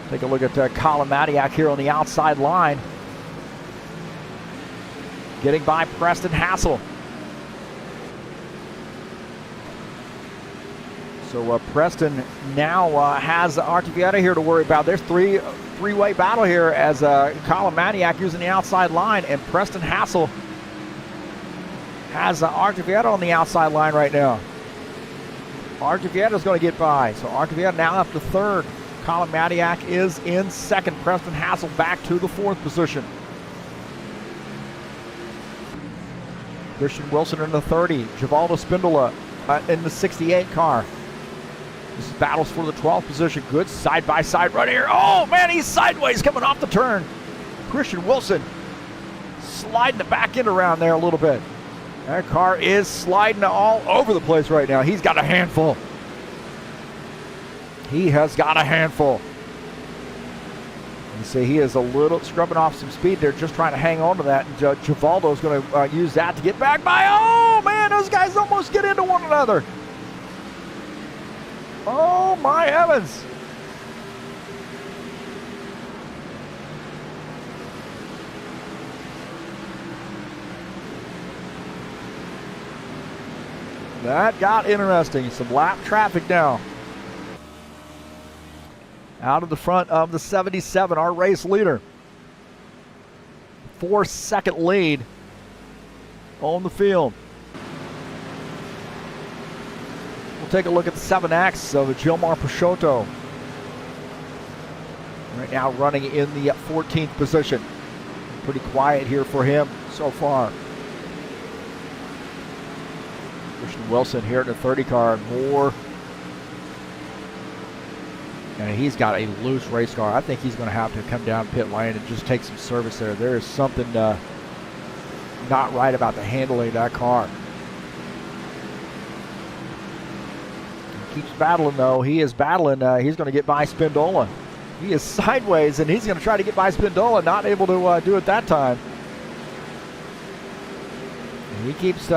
Take a look at Colin Matiak here on the outside line. Getting by Preston Hassel. So Preston now has Arthur Vieta here to worry about. There's three-way battle here as Colin Matiak using the outside line, and Preston Hassel has Arthur Vieta on the outside line right now. Arthur Vieta is going to get by. So Arthur Vieta now up to third. Colin Matiak is in second. Preston Hassel back to the fourth position. Christian Wilson in the 30. Givaldo Spindola in the 68 car. This is battles for the 12th position. Good side-by-side run here. Oh, man, he's sideways coming off the turn. Christian Wilson sliding the back end around there a little bit. That car is sliding all over the place right now. He's got a handful. He has got a handful. You see, he is a little scrubbing off some speed there, just trying to hang on to that. And Givaldo is going to use that to get back by. Oh, man, those guys almost get into one another. Oh, my heavens. That got interesting. Some lap traffic now. Out of the front of the 77, our race leader. 4-second lead on the field. We'll take a look at the 7X of Gilmar Peixoto. Right now running in the 14th position. Pretty quiet here for him so far. Christian Wilson here in the 30 car. More. And he's got a loose race car. I think he's going to have to come down pit lane and just take some service there. There is something not right about the handling of that car. He keeps battling, though. He is battling. He's going to get by Spindola. He is sideways, and he's going to try to get by Spindola. Not able to do it that time. And he keeps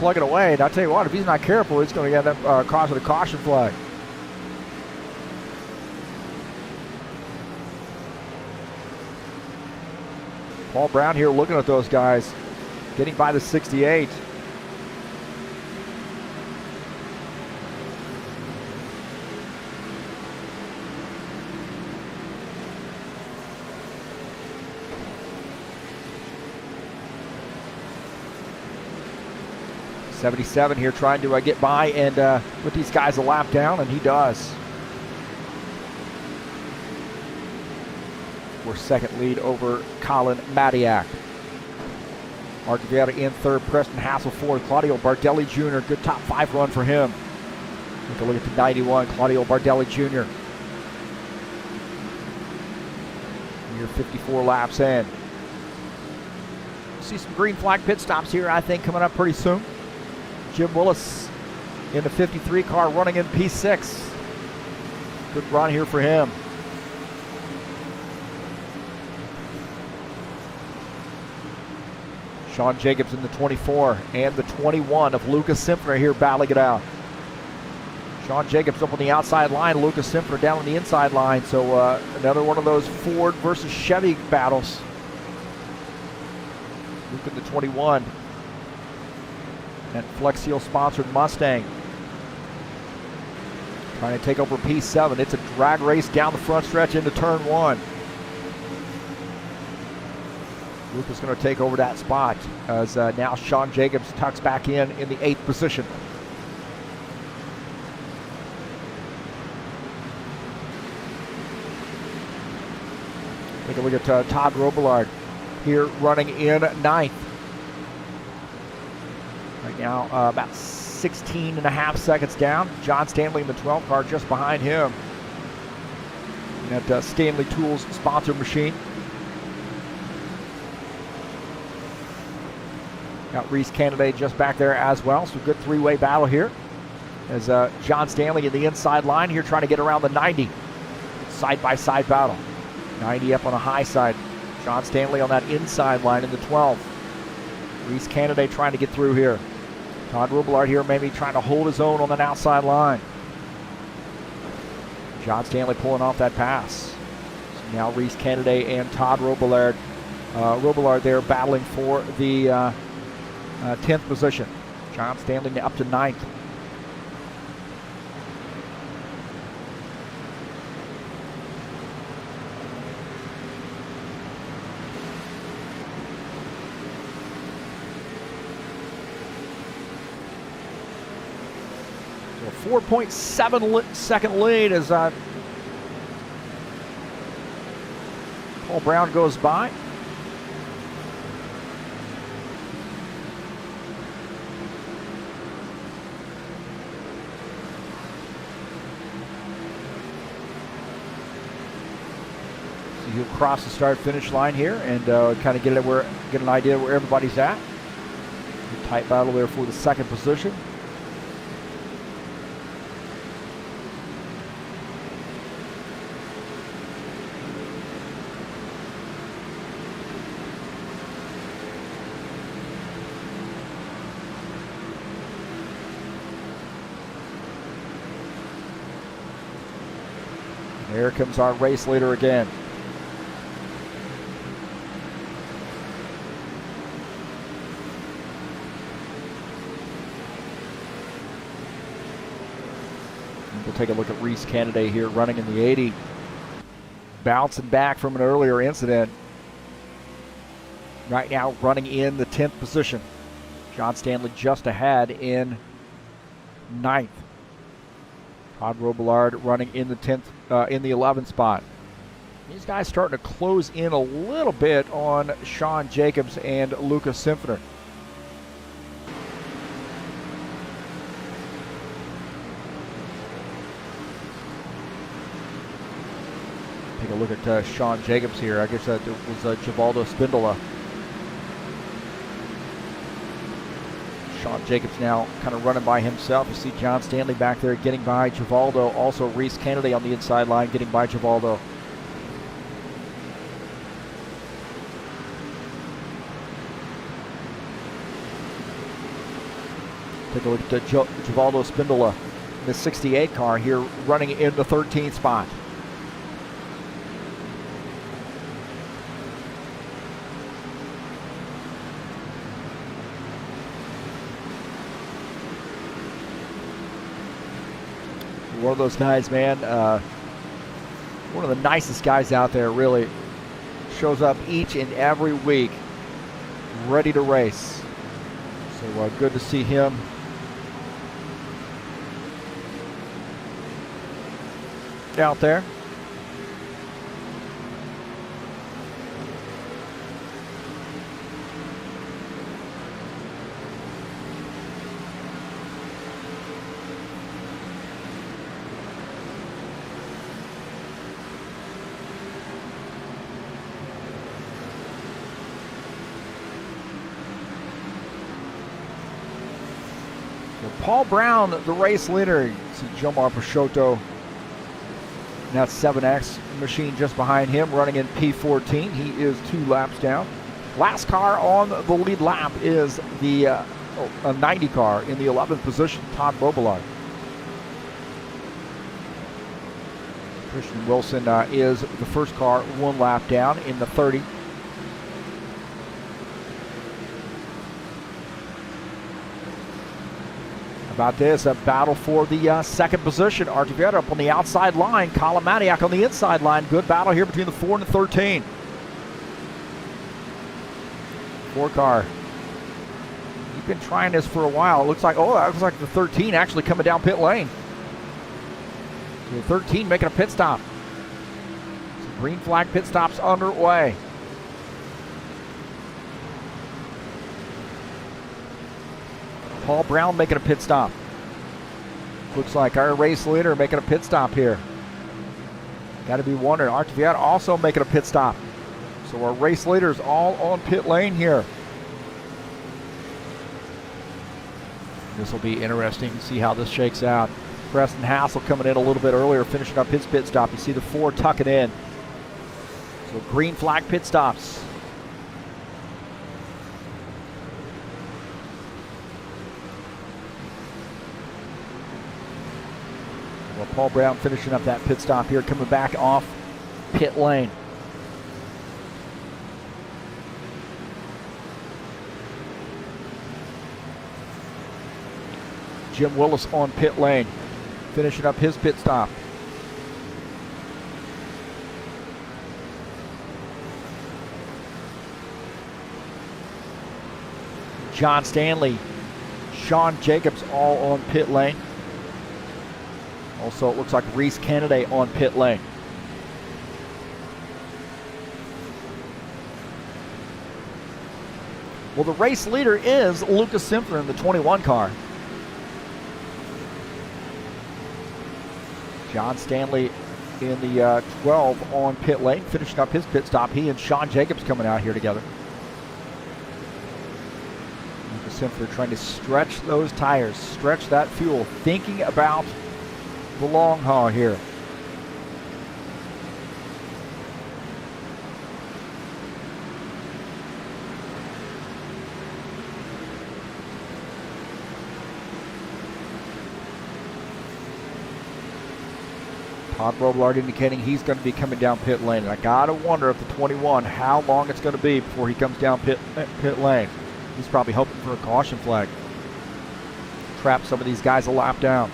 plugging away. And I'll tell you what, if he's not careful, he's going to get up caught with a caution flag. Paul Brown here looking at those guys, getting by the 68. '77 here trying to get by and put these guys a lap down, and he does. Second lead over Colin Matiak. Arthur Vieta in third, Preston Hassel fourth, Claudio Bardelli Jr. Good top 5 run for him. Take a look at the 91, Claudio Bardelli Jr. You're 54 laps in. See some green flag pit stops here, I think, coming up pretty soon. Jim Willis in the 53 car running in P6. Good run here for him. Sean Jacobs in the 24 and the 21 of Lucas Simpner here battling it out. Sean Jacobs up on the outside line, Lucas Simpner down on the inside line. So another one of those Ford versus Chevy battles. Luke in the 21 and Flex Seal sponsored Mustang. Trying to take over P7. It's a drag race down the front stretch into turn 1. Luke is going to take over that spot as now Sean Jacobs tucks back in the 8th position. Take a look at Todd Robillard here running in 9th. Right now about 16 and a half seconds down. John Stanley in the 12 car just behind him. That Stanley Tools sponsored machine. Got Reese Canaday just back there as well. So good three-way battle here. As John Stanley in the inside line here trying to get around the 90. Side-by-side battle. 90 up on the high side. John Stanley on that inside line in the 12. Reese Canaday trying to get through here. Todd Robillard here maybe trying to hold his own on that outside line. John Stanley pulling off that pass. So now Reese Canaday and Todd Robillard. Robillard there battling for the 10th position. John Stanley up to 9th. So 4.7 second lead as Paul Brown goes by. He'll cross the start-finish line here and kind of get an idea where everybody's at. A tight battle there for the 2nd position. There comes our race leader again. We'll take a look at Reese Canaday here running in the 80. Bouncing back from an earlier incident. Right now running in the 10th position. John Stanley just ahead in 9th. Todd Robillard running in the 10th, in the 11th spot. These guys starting to close in a little bit on Sean Jacobs and Lucas Simpner. Take a look at Sean Jacobs here. I guess that was Givaldo Spindola. Sean Jacobs now kind of running by himself. You see John Stanley back there getting by Givaldo. Also Reese Canaday on the inside line getting by Givaldo. Take a look at Givaldo Spindola in the 68 car here running in the 13th spot. One of those guys, man, one of the nicest guys out there, really. Shows up each and every week, ready to race. So good to see him. Out there. So Paul Brown, the race leader. You see Jomar Peixoto, that 7X machine just behind him, running in P14. He is 2 laps down. Last car on the lead lap is the 90 car in the 11th position, Todd Robillard. Christian Wilson is the first car 1 lap down in the 30. About this, a battle for the second position. Artiviera up on the outside line. Colin Matiak on the inside line. Good battle here between the 4 and the 13. 4 car. He's been trying this for a while. It looks like, that looks like the 13 actually coming down pit lane. So the 13 making a pit stop. Some green flag pit stops underway. Paul Brown making a pit stop. Looks like our race leader making a pit stop here. Got to be wondering. Artiviera also making a pit stop. So our race leaders all on pit lane here. This will be interesting to see how this shakes out. Preston Hassel coming in a little bit earlier, finishing up his pit stop. You see the 4 tucking in. So green flag pit stops. Well, Paul Brown finishing up that pit stop here, coming back off pit lane. Jim Willis on pit lane, finishing up his pit stop. John Stanley, Sean Jacobs all on pit lane. Also, it looks like Reese Kennedy on pit lane. Well, the race leader is Lucas Simpler in the 21 car. John Stanley in the 12 on pit lane, finishing up his pit stop. He and Sean Jacobs coming out here together. Lucas Simpler trying to stretch those tires, stretch that fuel, thinking about the long haul here. Todd Robillard indicating he's going to be coming down pit lane. And I got to wonder if the 21, how long it's going to be before he comes down pit lane. He's probably hoping for a caution flag. Trap some of these guys a lap down.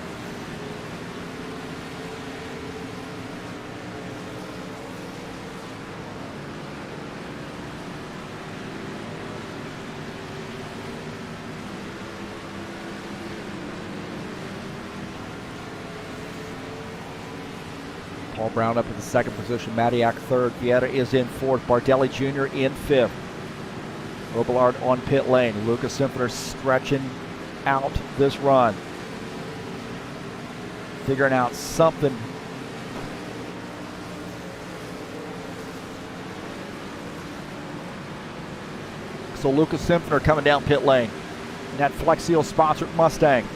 Paul Brown up in the 2nd position, Matiak 3rd, Vieta is in 4th, Bardelli Jr. in 5th. Robillard on pit lane, Lucas Simpler stretching out this run. Figuring out something. So Lucas Simpler coming down pit lane. In that Flex Seal sponsored Mustang.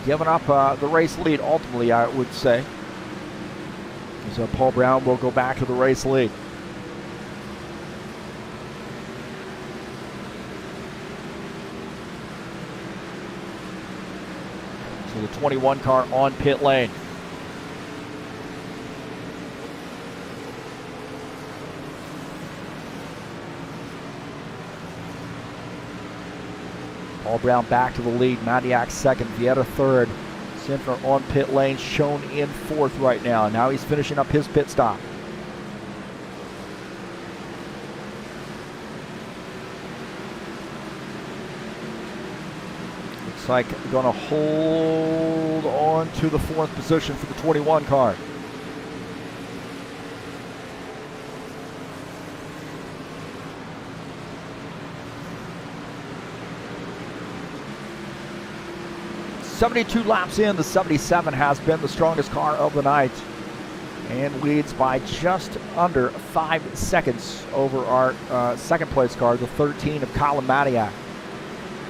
Giving up the race lead ultimately, I would say. So Paul Brown will go back to the race lead. So the 21 car on pit lane. Paul Brown back to the lead. Matiak 2nd, Vieta 3rd. Simpler on pit lane, shown in 4th right now. Now he's finishing up his pit stop. Looks like they're going to hold on to the 4th position for the 21 car. .72 laps in, the 77 has been the strongest car of the night and leads by just under 5 seconds over our 2nd place car, the 13 of Colin Matiak.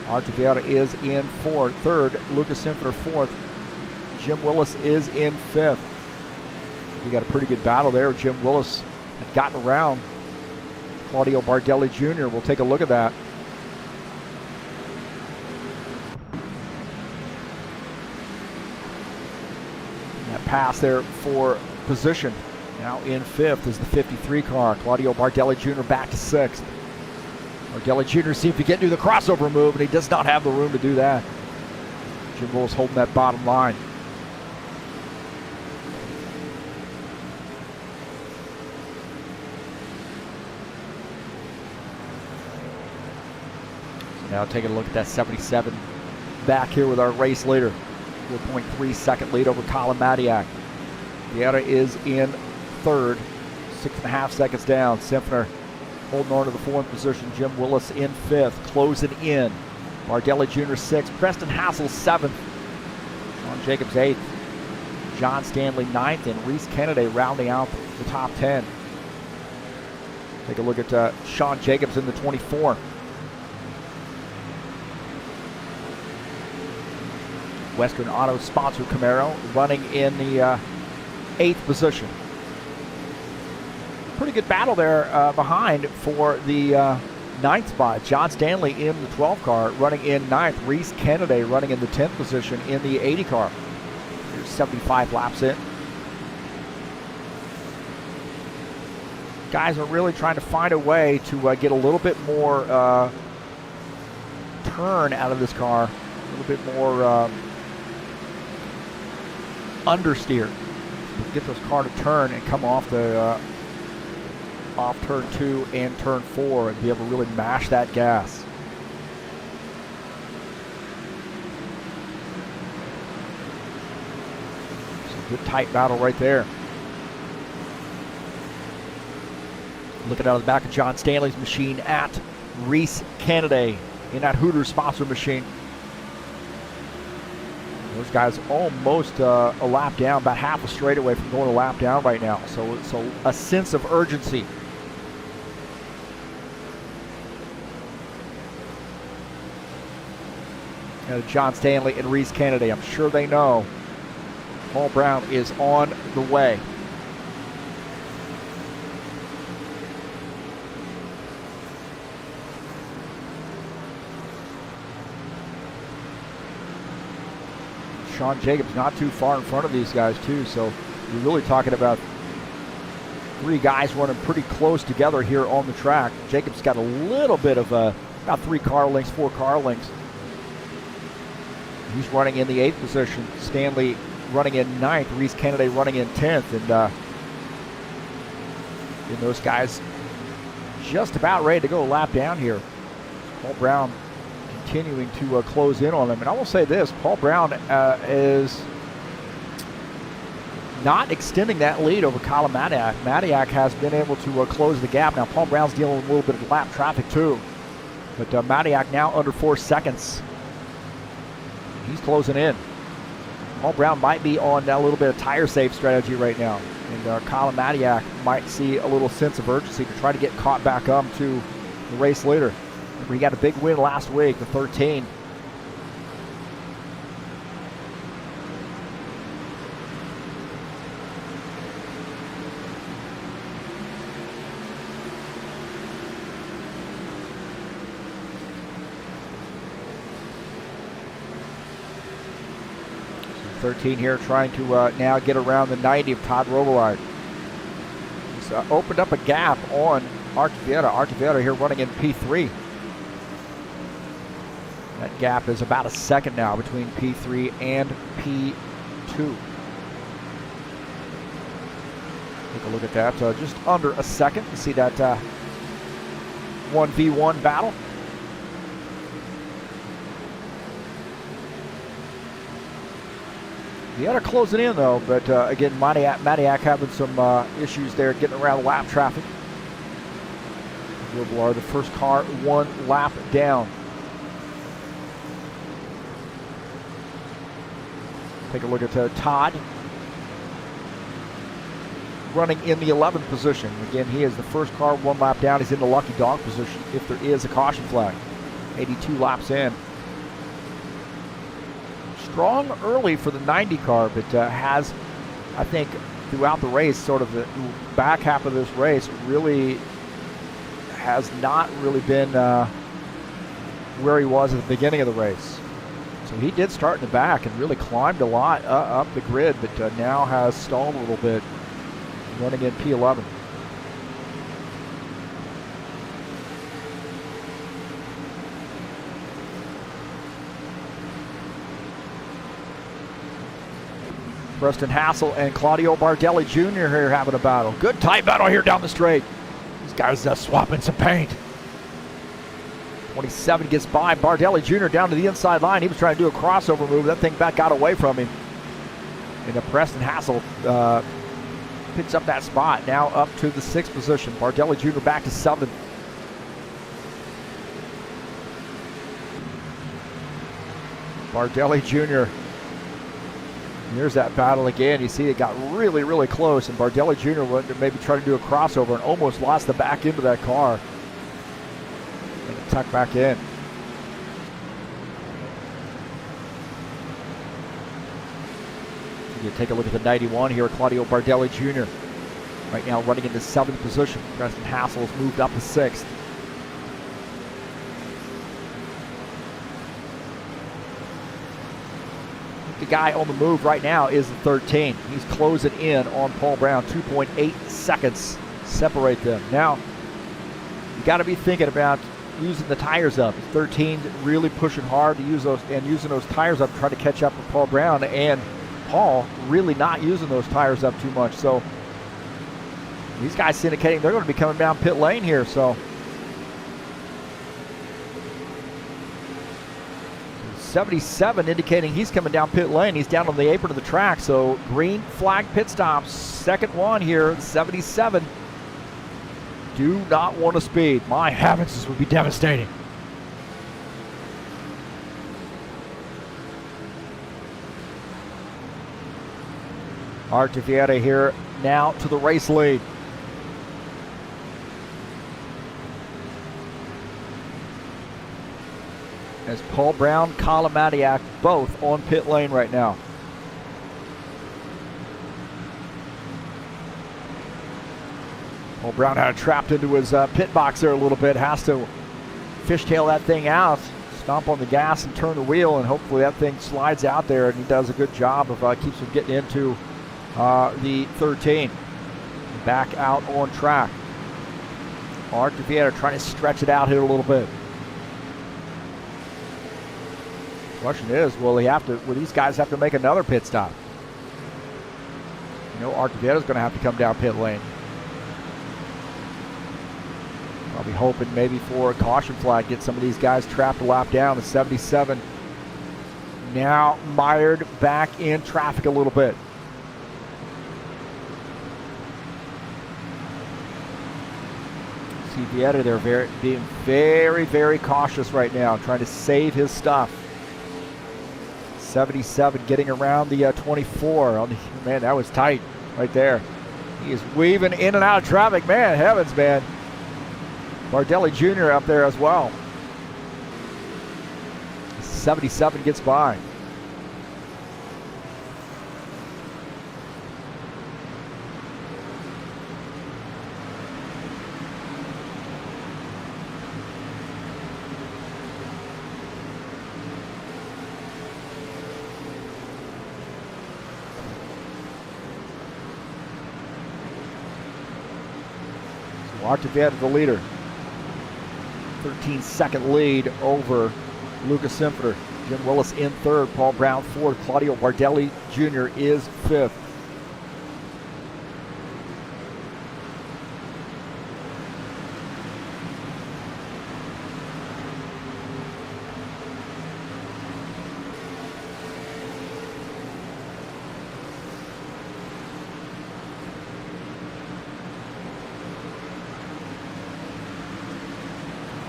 Artevieta is in third. Lucas Sinfner fourth. Jim Willis is in fifth. We got a pretty good battle there. Jim Willis had gotten around Claudio Bardelli Jr. We'll take a look at that. That pass there for position. Now in fifth is the 53 car. Claudio Bardelli Jr. back to sixth. Bardelli Jr. seems to get into the crossover move, and he does not have the room to do that. Jim Willis holding that bottom line. Now taking a look at that 77 back here with our race leader. 4.3 second lead over Colin Madiak. Vieta is in third, 6.5 seconds down. Sinfner holding on to the fourth position. Jim Willis in fifth, closing in. Bardelli Jr. sixth, Preston Hassel seventh. Sean Jacobs eighth. John Stanley ninth, and Reese Kennedy rounding out the top 10. Take a look at Sean Jacobs in the 24. Western Auto sponsored Camaro running in the 8th position. Pretty good battle there behind for the 9th spot. John Stanley in the 12 car running in 9th. Reese Kennedy running in the 10th position in the 80 car. Here's 75 laps in. Guys are really trying to find a way to get a little bit more turn out of this car. A little bit more understeer. Get this car to turn and come off the off turn 2 and turn 4 and be able to really mash that gas. It's a good tight battle right there. Looking out of the back of John Stanley's machine at Reese Kennedy in that Hooters sponsor machine. Those guys almost a lap down, about half a straightaway from going a lap down right now. So it's a sense of urgency. And John Stanley and Reese Kennedy, I'm sure they know Paul Brown is on the way. Sean Jacobs not too far in front of these guys too, so you're really talking about 3 guys running pretty close together here on the track. Jacobs got a little bit of about 4 car lengths. He's running in the 8th position. Stanley running in 9th. Reese Kennedy running in 10th, and those guys just about ready to go a lap down here. Paul Brown continuing to close in on them. And I will say this, Paul Brown is not extending that lead over Colin Madiak. Madiak has been able to close the gap. Now Paul Brown's dealing with a little bit of lap traffic too. But Madiak now under 4 seconds. He's closing in. Paul Brown might be on a little bit of tire safe strategy right now. And Colin Madiak might see a little sense of urgency to try to get caught back up to the race leader. We got a big win last week, the 13. So 13 here trying to now get around the 90 of Todd Robillard. He's opened up a gap on Artevieta. Artevieta here running in P3. That gap is about a second now between P3 and P2. Take a look at that. Just under a second to see that 1v1 battle. The other closing in though, but again, Madiak having some issues there getting around lap traffic. Robillard, the first car 1 lap down. Take a look at Todd running in the 11th position. Again, he is the first car 1 lap down. He's in the lucky dog position if there is a caution flag. 82 laps in. strong early for the 90 car, but has, I think, throughout the race, sort of the back half of this race, really has not really been where he was at the beginning of the race. So he did start in the back and really climbed a lot up the grid, but now has stalled a little bit, running in P11. Preston Hassel and Claudio Bardelli Jr. here having a battle. Good tight battle here down the straight. These guys swapping some paint. 27 gets by Bardelli Jr. down to the inside line. He was trying to do a crossover move. That thing back got away from him. And Preston Hassel picks up that spot. Now up to the 6th position. Bardelli Jr. back to 7th. Bardelli Jr. Here's that battle again. You see it got really, really close, and Bardelli Jr. went to maybe try to do a crossover and almost lost the back end of that car. And it tucked back in. You take a look at the 91 here, Claudio Bardelli Jr. Right now running in the 7th position. Preston Hassel has moved up to 6th. The guy on the move right now is the 13. He's closing in on Paul Brown. 2.8 seconds separate them. Now, you got to be thinking about using the tires up. 13 really pushing hard to use those and using those tires up to try to catch up with Paul Brown, and Paul really not using those tires up too much. So these guys indicating they're going to be coming down pit lane here. So 77 indicating he's coming down pit lane. He's down on the apron of the track. So green flag pit stops. Second one here. 77. Do not want to speed. My heavens, this would be devastating. Art Vieira here now to the race lead. As Paul Brown, Colin Matiak both on pit lane right now. Paul Brown had it trapped into his pit box there a little bit. Has to fishtail that thing out, stomp on the gas and turn the wheel, and hopefully that thing slides out there, and he does a good job of keeps him getting into the 13. Back out on track. Art Vieira trying to stretch it out here a little bit. Question is, will these guys have to make another pit stop? You know, Art Vieira's going to have to come down pit lane. Probably hoping maybe for a caution flag, get some of these guys trapped a lap down. The 77 now mired back in traffic a little bit. See Vieira there being very, very cautious right now, trying to save his stuff. 77 getting around the 24. Man, that was tight right there. He is weaving in and out of traffic. Man, heavens, man. Bardelli Jr. up there as well. 77 gets by. Octane, the leader. 13-second lead over Lucas Simfeder. Jim Willis in 3rd, Paul Brown 4th, Claudio Bardelli Jr. is 5th.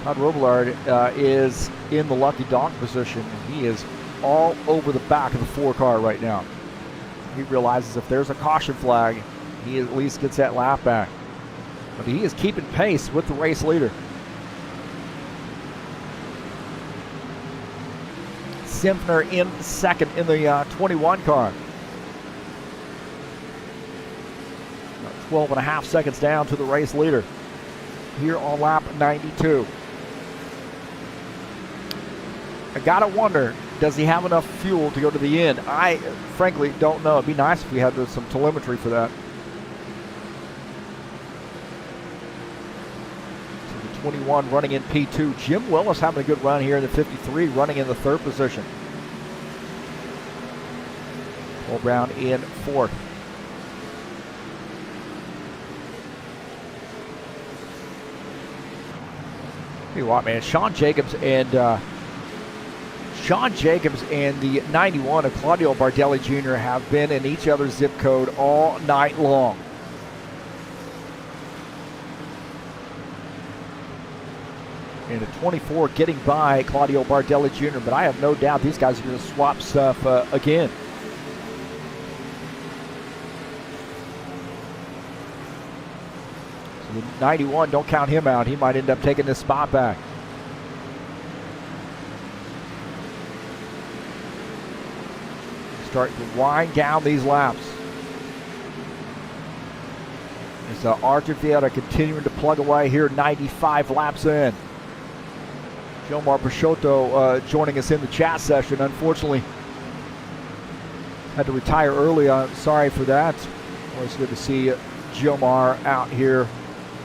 Todd Robillard is in the lucky dog position. He is all over the back of the 4 car right now. He realizes if there's a caution flag, he at least gets that lap back. But he is keeping pace with the race leader. Simpner in second in the 21 car. 12.5 seconds down to the race leader here on lap 92. I gotta wonder, does he have enough fuel to go to the end? I frankly don't know. It'd be nice if we had some telemetry for that. So the 21 running in P2. Jim Willis having a good run here in the 53, running in the third position. Paul Brown in fourth. Tell you what, man, Sean Jacobs and the 91 of Claudio Bardelli Jr. have been in each other's zip code all night long. And the 24 getting by Claudio Bardelli Jr., but I have no doubt these guys are going to swap stuff again. So the 91, don't count him out. He might end up taking this spot back. Starting to wind down these laps. As Arthur Vieira continuing to plug away here, 95 laps in. Jomar Peixoto joining us in the chat session. Unfortunately, had to retire early. Sorry for that. Always good to see Jomar out here,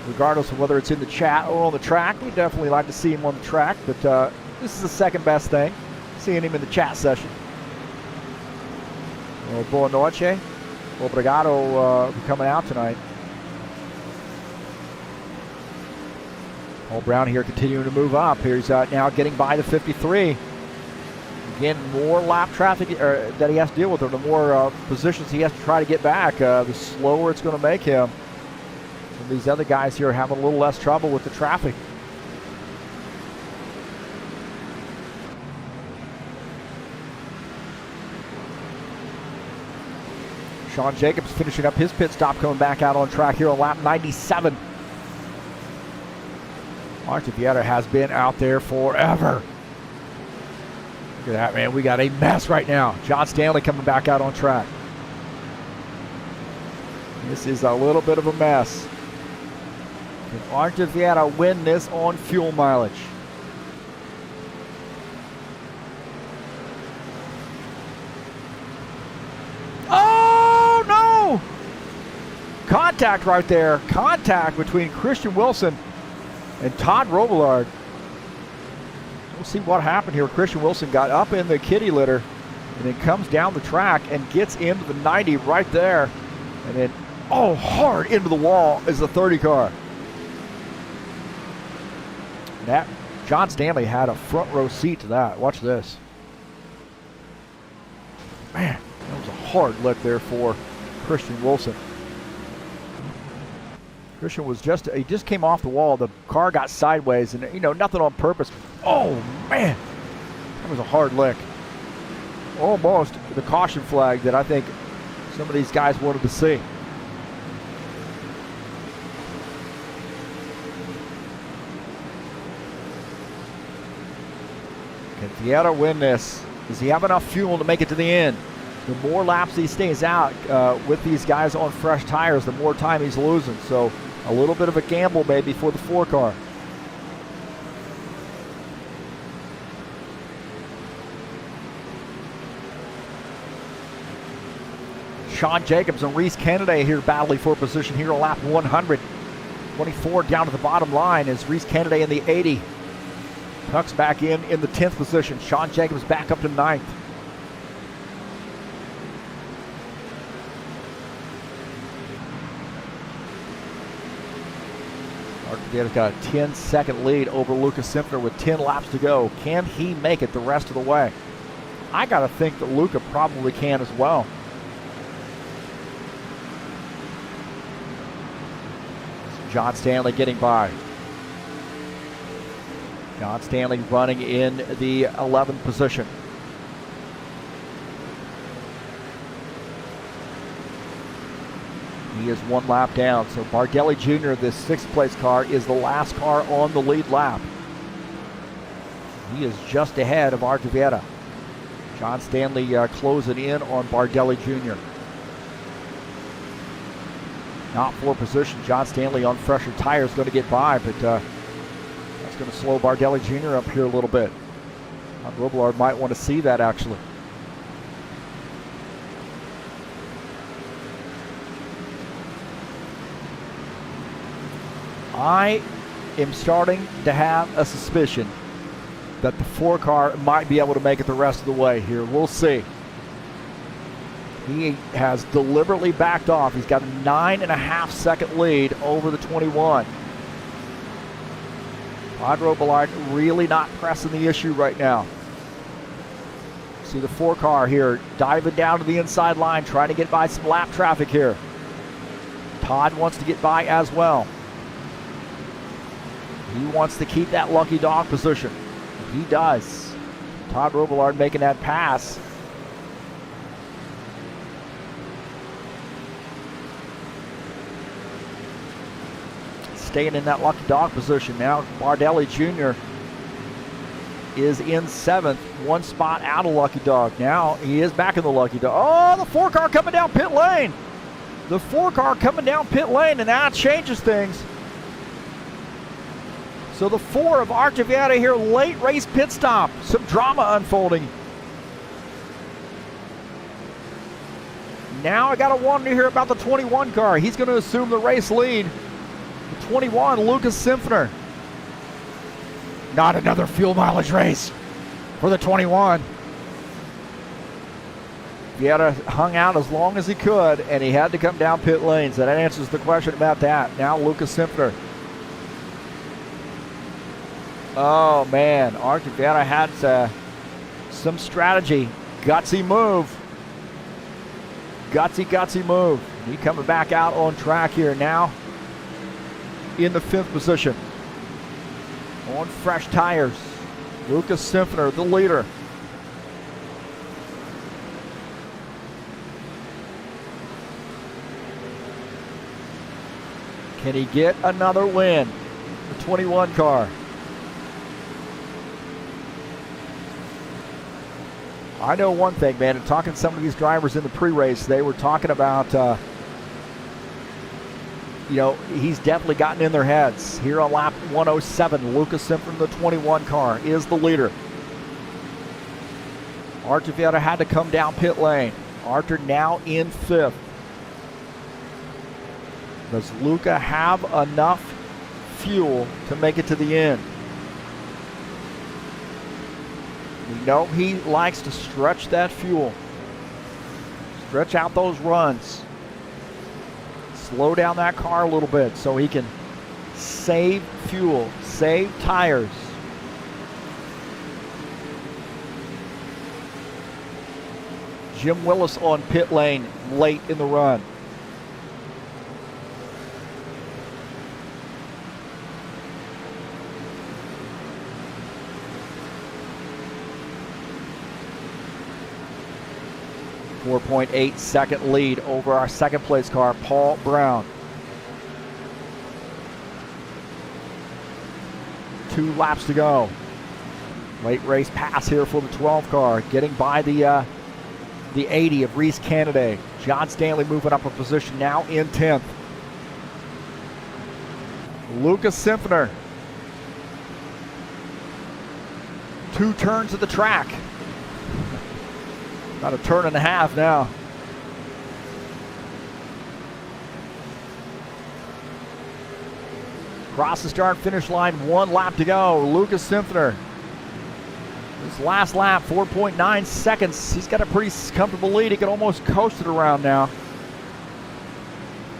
regardless of whether it's in the chat or on the track. We definitely like to see him on the track, but this is the second best thing, seeing him in the chat session. Well, boa noite. Obrigado for coming out tonight. Paul Brown here continuing to move up. Here's now getting by the 53. Again, more lap traffic that he has to deal with, or the more positions he has to try to get back, the slower it's going to make him. So these other guys here are having a little less trouble with the traffic. Sean Jacobs finishing up his pit stop, coming back out on track here on lap 97. Arthur Vieira has been out there forever. Look at that, man. We got a mess right now. John Stanley coming back out on track. This is a little bit of a mess. Can Arthur Vieira win this on fuel mileage? Oh, no! Contact right there. Contact between Christian Wilson and Todd Robillard. We'll see what happened here. Christian Wilson got up in the kitty litter and then comes down the track and gets into the 90 right there. And then, oh, hard into the wall is the 30 car. That John Stanley had a front row seat to that. Watch this. Man, that was a hard lick there for Christian Wilson. Christian was he just came off the wall. The car got sideways and, nothing on purpose. Oh, man. That was a hard lick. Almost the caution flag that I think some of these guys wanted to see. Can Vieira win this? Does he have enough fuel to make it to the end? The more laps he stays out with these guys on fresh tires, the more time he's losing. So a little bit of a gamble maybe for the 4 car. Sean Jacobs and Reese Kennedy here battling for position here on lap 100. 24 down to the bottom line as Reese Kennedy in the 80. Tucks back in the 10th position. Sean Jacobs back up to 9th. He's got a 10-second lead over Lucas Simpner with 10 laps to go. Can he make it the rest of the way? I got to think that Luca probably can as well. John Stanley getting by. John Stanley running in the 11th position. He is 1 lap down. So Bardelli Jr., this 6th place car, is the last car on the lead lap. He is just ahead of Arthur Vieira. John Stanley closing in on Bardelli Jr. Not for position. John Stanley on fresher tires going to get by, but that's going to slow Bardelli Jr. up here a little bit. Robillard might want to see that, actually. I am starting to have a suspicion that the 4 car might be able to make it the rest of the way here. We'll see. He has deliberately backed off. He's got a 9.5 second lead over the 21. Todd Robillard really not pressing the issue right now. See the 4 car here diving down to the inside line, trying to get by some lap traffic here. Todd wants to get by as well. He wants to keep that lucky dog position. He does. Todd Robillard making that pass. Staying in that lucky dog position now. Bardelli Jr. is in 7th, 1 spot out of lucky dog. Now he is back in the lucky dog. Oh, the 4 car coming down pit lane. The 4 car coming down pit lane, and that changes things. So the 4 of Archivieta here, late race pit stop. Some drama unfolding. Now I got to wonder here about the 21 car. He's going to assume the race lead. The 21, Lucas Simpner. Not another fuel mileage race for the 21. Vieta hung out as long as he could, and he had to come down pit lane. So that answers the question about that. Now Lucas Simpner. Oh, man. Archivieta had some strategy. Gutsy move. Gutsy move. He coming back out on track here now in the 5th position. On fresh tires. Lucas Simpner, the leader. Can he get another win? The 21 car. I know one thing, man, and talking to some of these drivers in the pre-race, they were talking about, he's definitely gotten in their heads. Here on lap 107, Lucas Simpson, the 21 car, is the leader. Archivieta had to come down pit lane. Archer now in 5th. Does Luca have enough fuel to make it to the end? We know he likes to stretch that fuel. Stretch out those runs. Slow down that car a little bit so he can save fuel, save tires. Jim Willis on pit lane late in the run. .8 second lead over our second place car, Paul Brown. 2 laps to go. Late race pass here for the 12 car, getting by the 80 of Reese Canaday. John Stanley moving up a position now in 10th. Lucas Simpner. 2 turns of the track. About a turn and a half now. Across the start finish line, 1 lap to go. Lucas Simpner. This last lap, 4.9 seconds. He's got a pretty comfortable lead. He can almost coast it around now.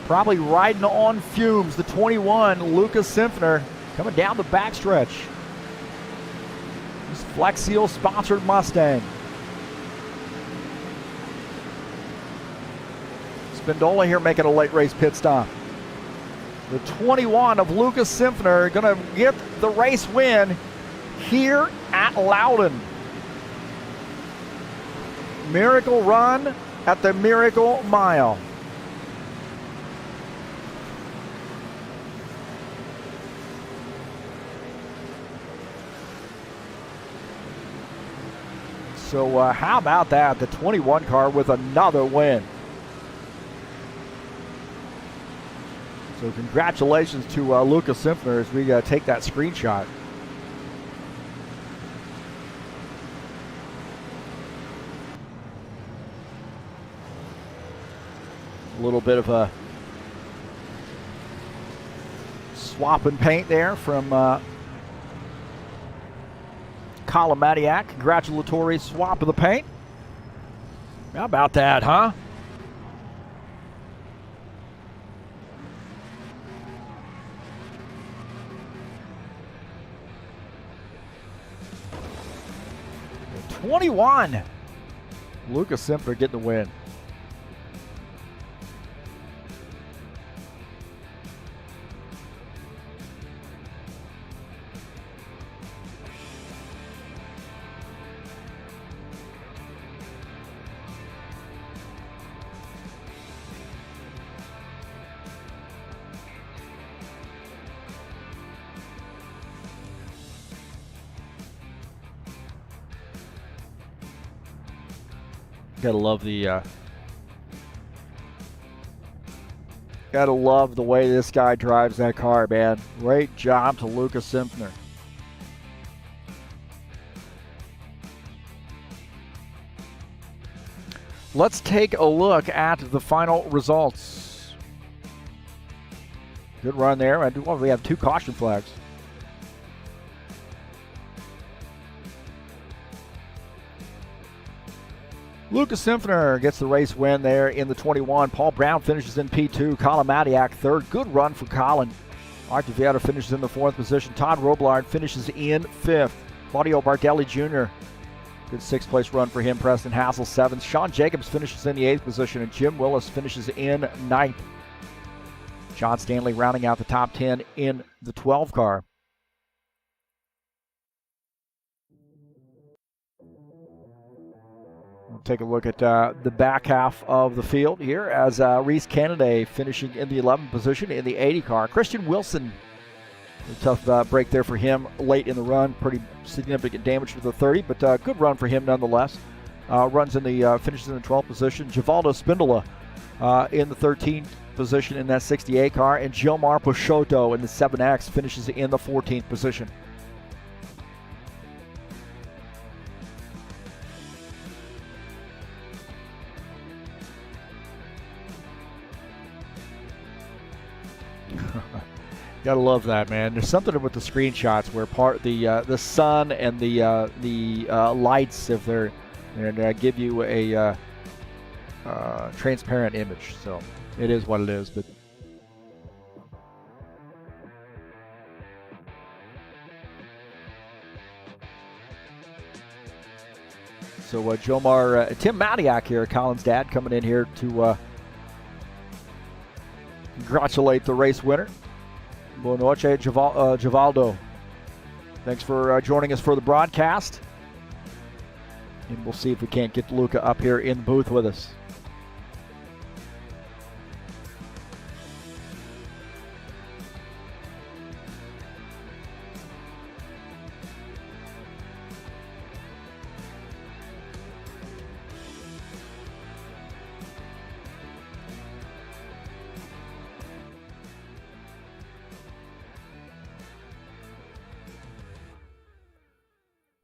Probably riding on fumes. The 21, Lucas Simpner, coming down the backstretch. This Flex Seal sponsored Mustang. Spindola here making a late race pit stop. The 21 of Lucas Simpner going to get the race win here at Loudon. Miracle run at the Miracle Mile. So how about that? The 21 car with another win. So congratulations to Lucas Simpner as we take that screenshot. A little bit of a swap and paint there from Colin Madiak. Congratulatory swap of the paint. How about that, huh? The 21. Lucas Simpler getting the win. Gotta love the way this guy drives that car, man. Great job to Lucas Simpner. Let's take a look at the final results. Good run there. We have 2 caution flags. Lucas Simpner gets the race win there in the 21. Paul Brown finishes in P2. Colin Madiak third. Good run for Colin. Art Vieta finishes in the 4th position. Todd Roblard finishes in 5th. Claudio Bardelli Jr. Good 6th place run for him. Preston Hassel 7th. Sean Jacobs finishes in the 8th position. And Jim Willis finishes in 9th. John Stanley rounding out the top 10 in the 12 car. Take a look at the back half of the field here as Reese Kennedy finishing in the 11th position in the 80 car. Christian Wilson, a tough break there for him late in the run. Pretty significant damage to the 30, but good run for him nonetheless. Finishes in the 12th position. Givaldo Spindola in the 13th position in that 68 car, and Gilmar Peixoto in the 7X finishes in the 14th position. Gotta love that, man. There's something with the screenshots where the sun and the lights, if they're give you a transparent image. So it is what it is. But so Jomar, Tim Madiak here, Colin's dad, coming in here to congratulate the race winner. Buenas noches, Givaldo. Thanks for joining us for the broadcast. And we'll see if we can't get Luca up here in the booth with us.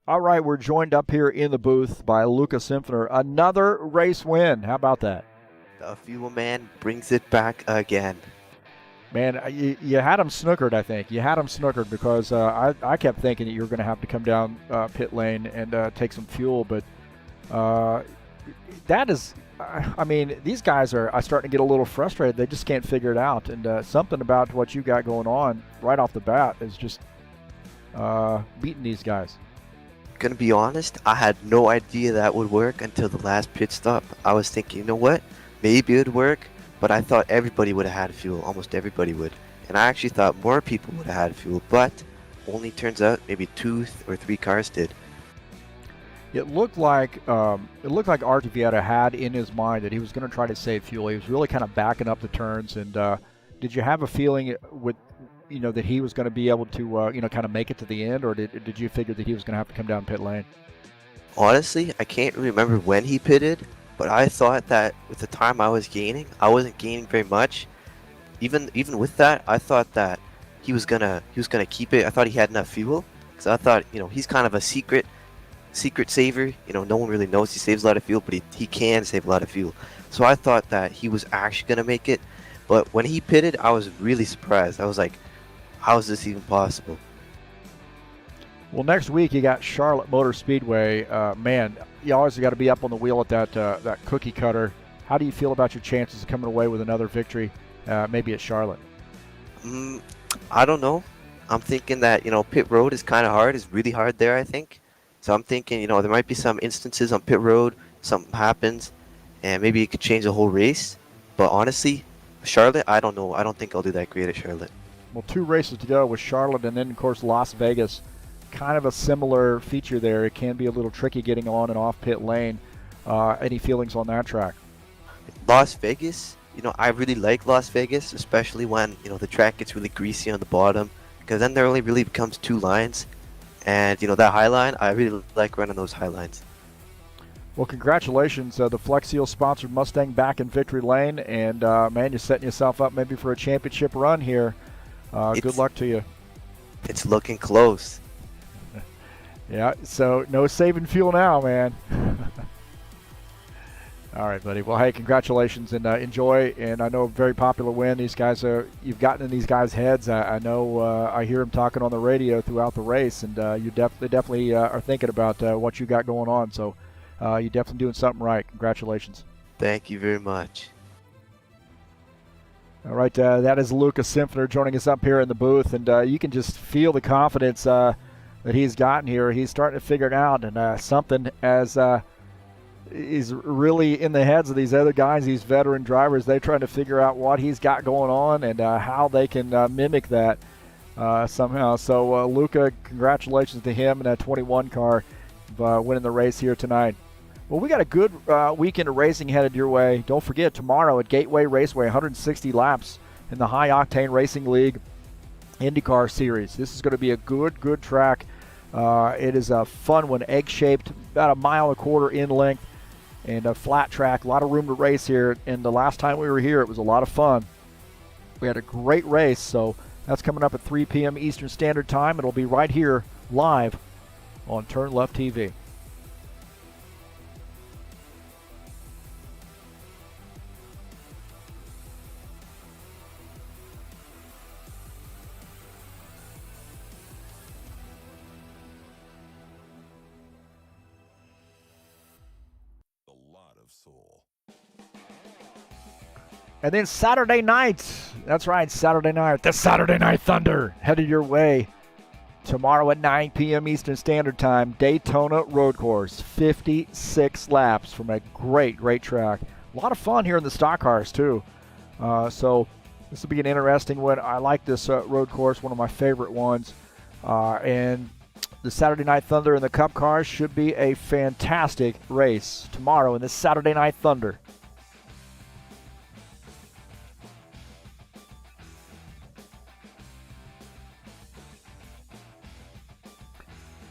All right, we're joined up here in the booth by Lucas Simpner. Another race win. How about that? The Fuel Man brings it back again. Man, you had him snookered, I think. You had him snookered because I kept thinking that you were going to have to come down pit lane and take some fuel. But that is, I mean, these guys are starting to get a little frustrated. They just can't figure it out. And something about what you got going on right off the bat is just beating these guys. Gonna be honest, I had no idea that would work until the last pit stop. I was thinking, you know what, maybe it would work, but I thought everybody would have had fuel, almost everybody would. And I actually thought more people would have had fuel, but only turns out maybe 2 or 3 cars did. It looked like Art Vieta had in his mind that he was going to try to save fuel. He was really kind of backing up the turns. And did you have a feeling with that he was going to be able to kind of make it to the end, or did you figure that he was going to have to come down pit lane? Honestly, I can't remember when he pitted, but I thought that with the time I was gaining, I wasn't gaining very much. Even with that, I thought that he was gonna keep it. I thought he had enough fuel, because I thought, he's kind of a secret saver. No one really knows he saves a lot of fuel, but he can save a lot of fuel. So I thought that he was actually gonna make it, but when he pitted, I was really surprised. I was like, how is this even possible? Well, next week you got Charlotte Motor Speedway. Man, you always got to be up on the wheel at that cookie cutter. How do you feel about your chances of coming away with another victory, maybe at Charlotte? I don't know. I'm thinking that, pit road is kind of hard. It's really hard there, I think. So I'm thinking, there might be some instances on pit road, something happens, and maybe it could change the whole race. But honestly, Charlotte, I don't know. I don't think I'll do that great at Charlotte. Well, 2 races to go with Charlotte and then, of course, Las Vegas. Kind of a similar feature there. It can be a little tricky getting on and off pit lane. Any feelings on that track? Las Vegas, I really like Las Vegas, especially when, the track gets really greasy on the bottom, because then there only really becomes 2 lines. And, that high line, I really like running those high lines. Well, congratulations. The Flex Seal sponsored Mustang back in victory lane. And, man, you're setting yourself up maybe for a championship run here. Good luck to you. It's looking close. Yeah, so no saving fuel now, man. All right, buddy. Well, hey, congratulations and enjoy. And I know a very popular win. These guys, you've gotten in these guys' heads. I know I hear them talking on the radio throughout the race, and you definitely are thinking about what you got going on. So you're definitely doing something right. Congratulations. Thank you very much. All right, that is Lucas Simpsoner joining us up here in the booth, and you can just feel the confidence that he's gotten here. He's starting to figure it out, and something as is really in the heads of these other guys, these veteran drivers. They're trying to figure out what he's got going on and how they can mimic that somehow. So, Luca, congratulations to him and that 21 car winning the race here tonight. Well, we got a good weekend of racing headed your way. Don't forget, tomorrow at Gateway Raceway, 160 laps in the High Octane Racing League IndyCar Series. This is going to be a good track. It is a fun one, egg-shaped, about 1.25 miles in length, and a flat track. A lot of room to race here. And the last time we were here, it was a lot of fun. We had a great race, so that's coming up at 3 p.m. Eastern Standard Time. It'll be right here live on TurnLeftTV. And then Saturday night, that's right, Saturday night, the Saturday Night Thunder headed your way tomorrow at 9 p.m. Eastern Standard Time, Daytona Road Course, 56 laps from a great track. A lot of fun here in the stock cars too. So this will be an interesting one. I like this road course, one of my favorite ones. And the Saturday Night Thunder and the Cup cars should be a fantastic race tomorrow in this Saturday Night Thunder.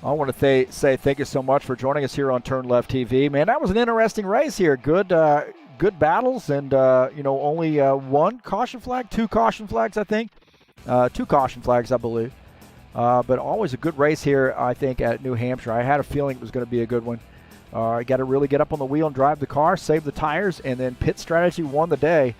I want to say thank you so much for joining us here on TurnLeftTV. Man, that was an interesting race here. Good battles, and only 1 caution flag, 2 caution flags, I think. 2 caution flags, I believe. But always a good race here, I think, at New Hampshire. I had a feeling it was going to be a good one. You got to really get up on the wheel and drive the car, save the tires, and then pit strategy won the day.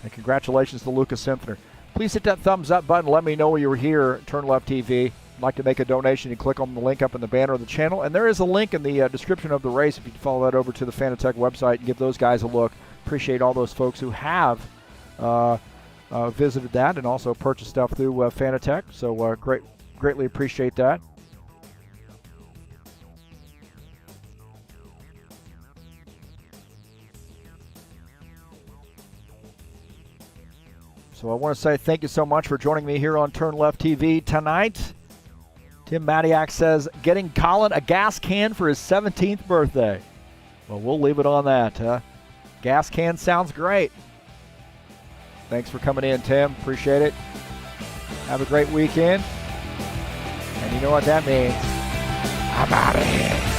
And congratulations to Lucas Simpsoner. Please hit that thumbs up button. Let me know you were here at TurnLeftTV. Like to make a donation, you click on the link up in the banner of the channel, and there is a link in the description of the race if you can follow that over to the Fanatec website and give those guys a look. Appreciate all those folks who have visited that and also purchased stuff through Fanatec, so greatly appreciate that. So I want to say thank you so much for joining me here on TurnLeftTV tonight. Tim Matiak says, getting Colin a gas can for his 17th birthday. Well, we'll leave it on that. Gas can sounds great. Thanks for coming in, Tim. Appreciate it. Have a great weekend. And you know what that means. I'm out of here.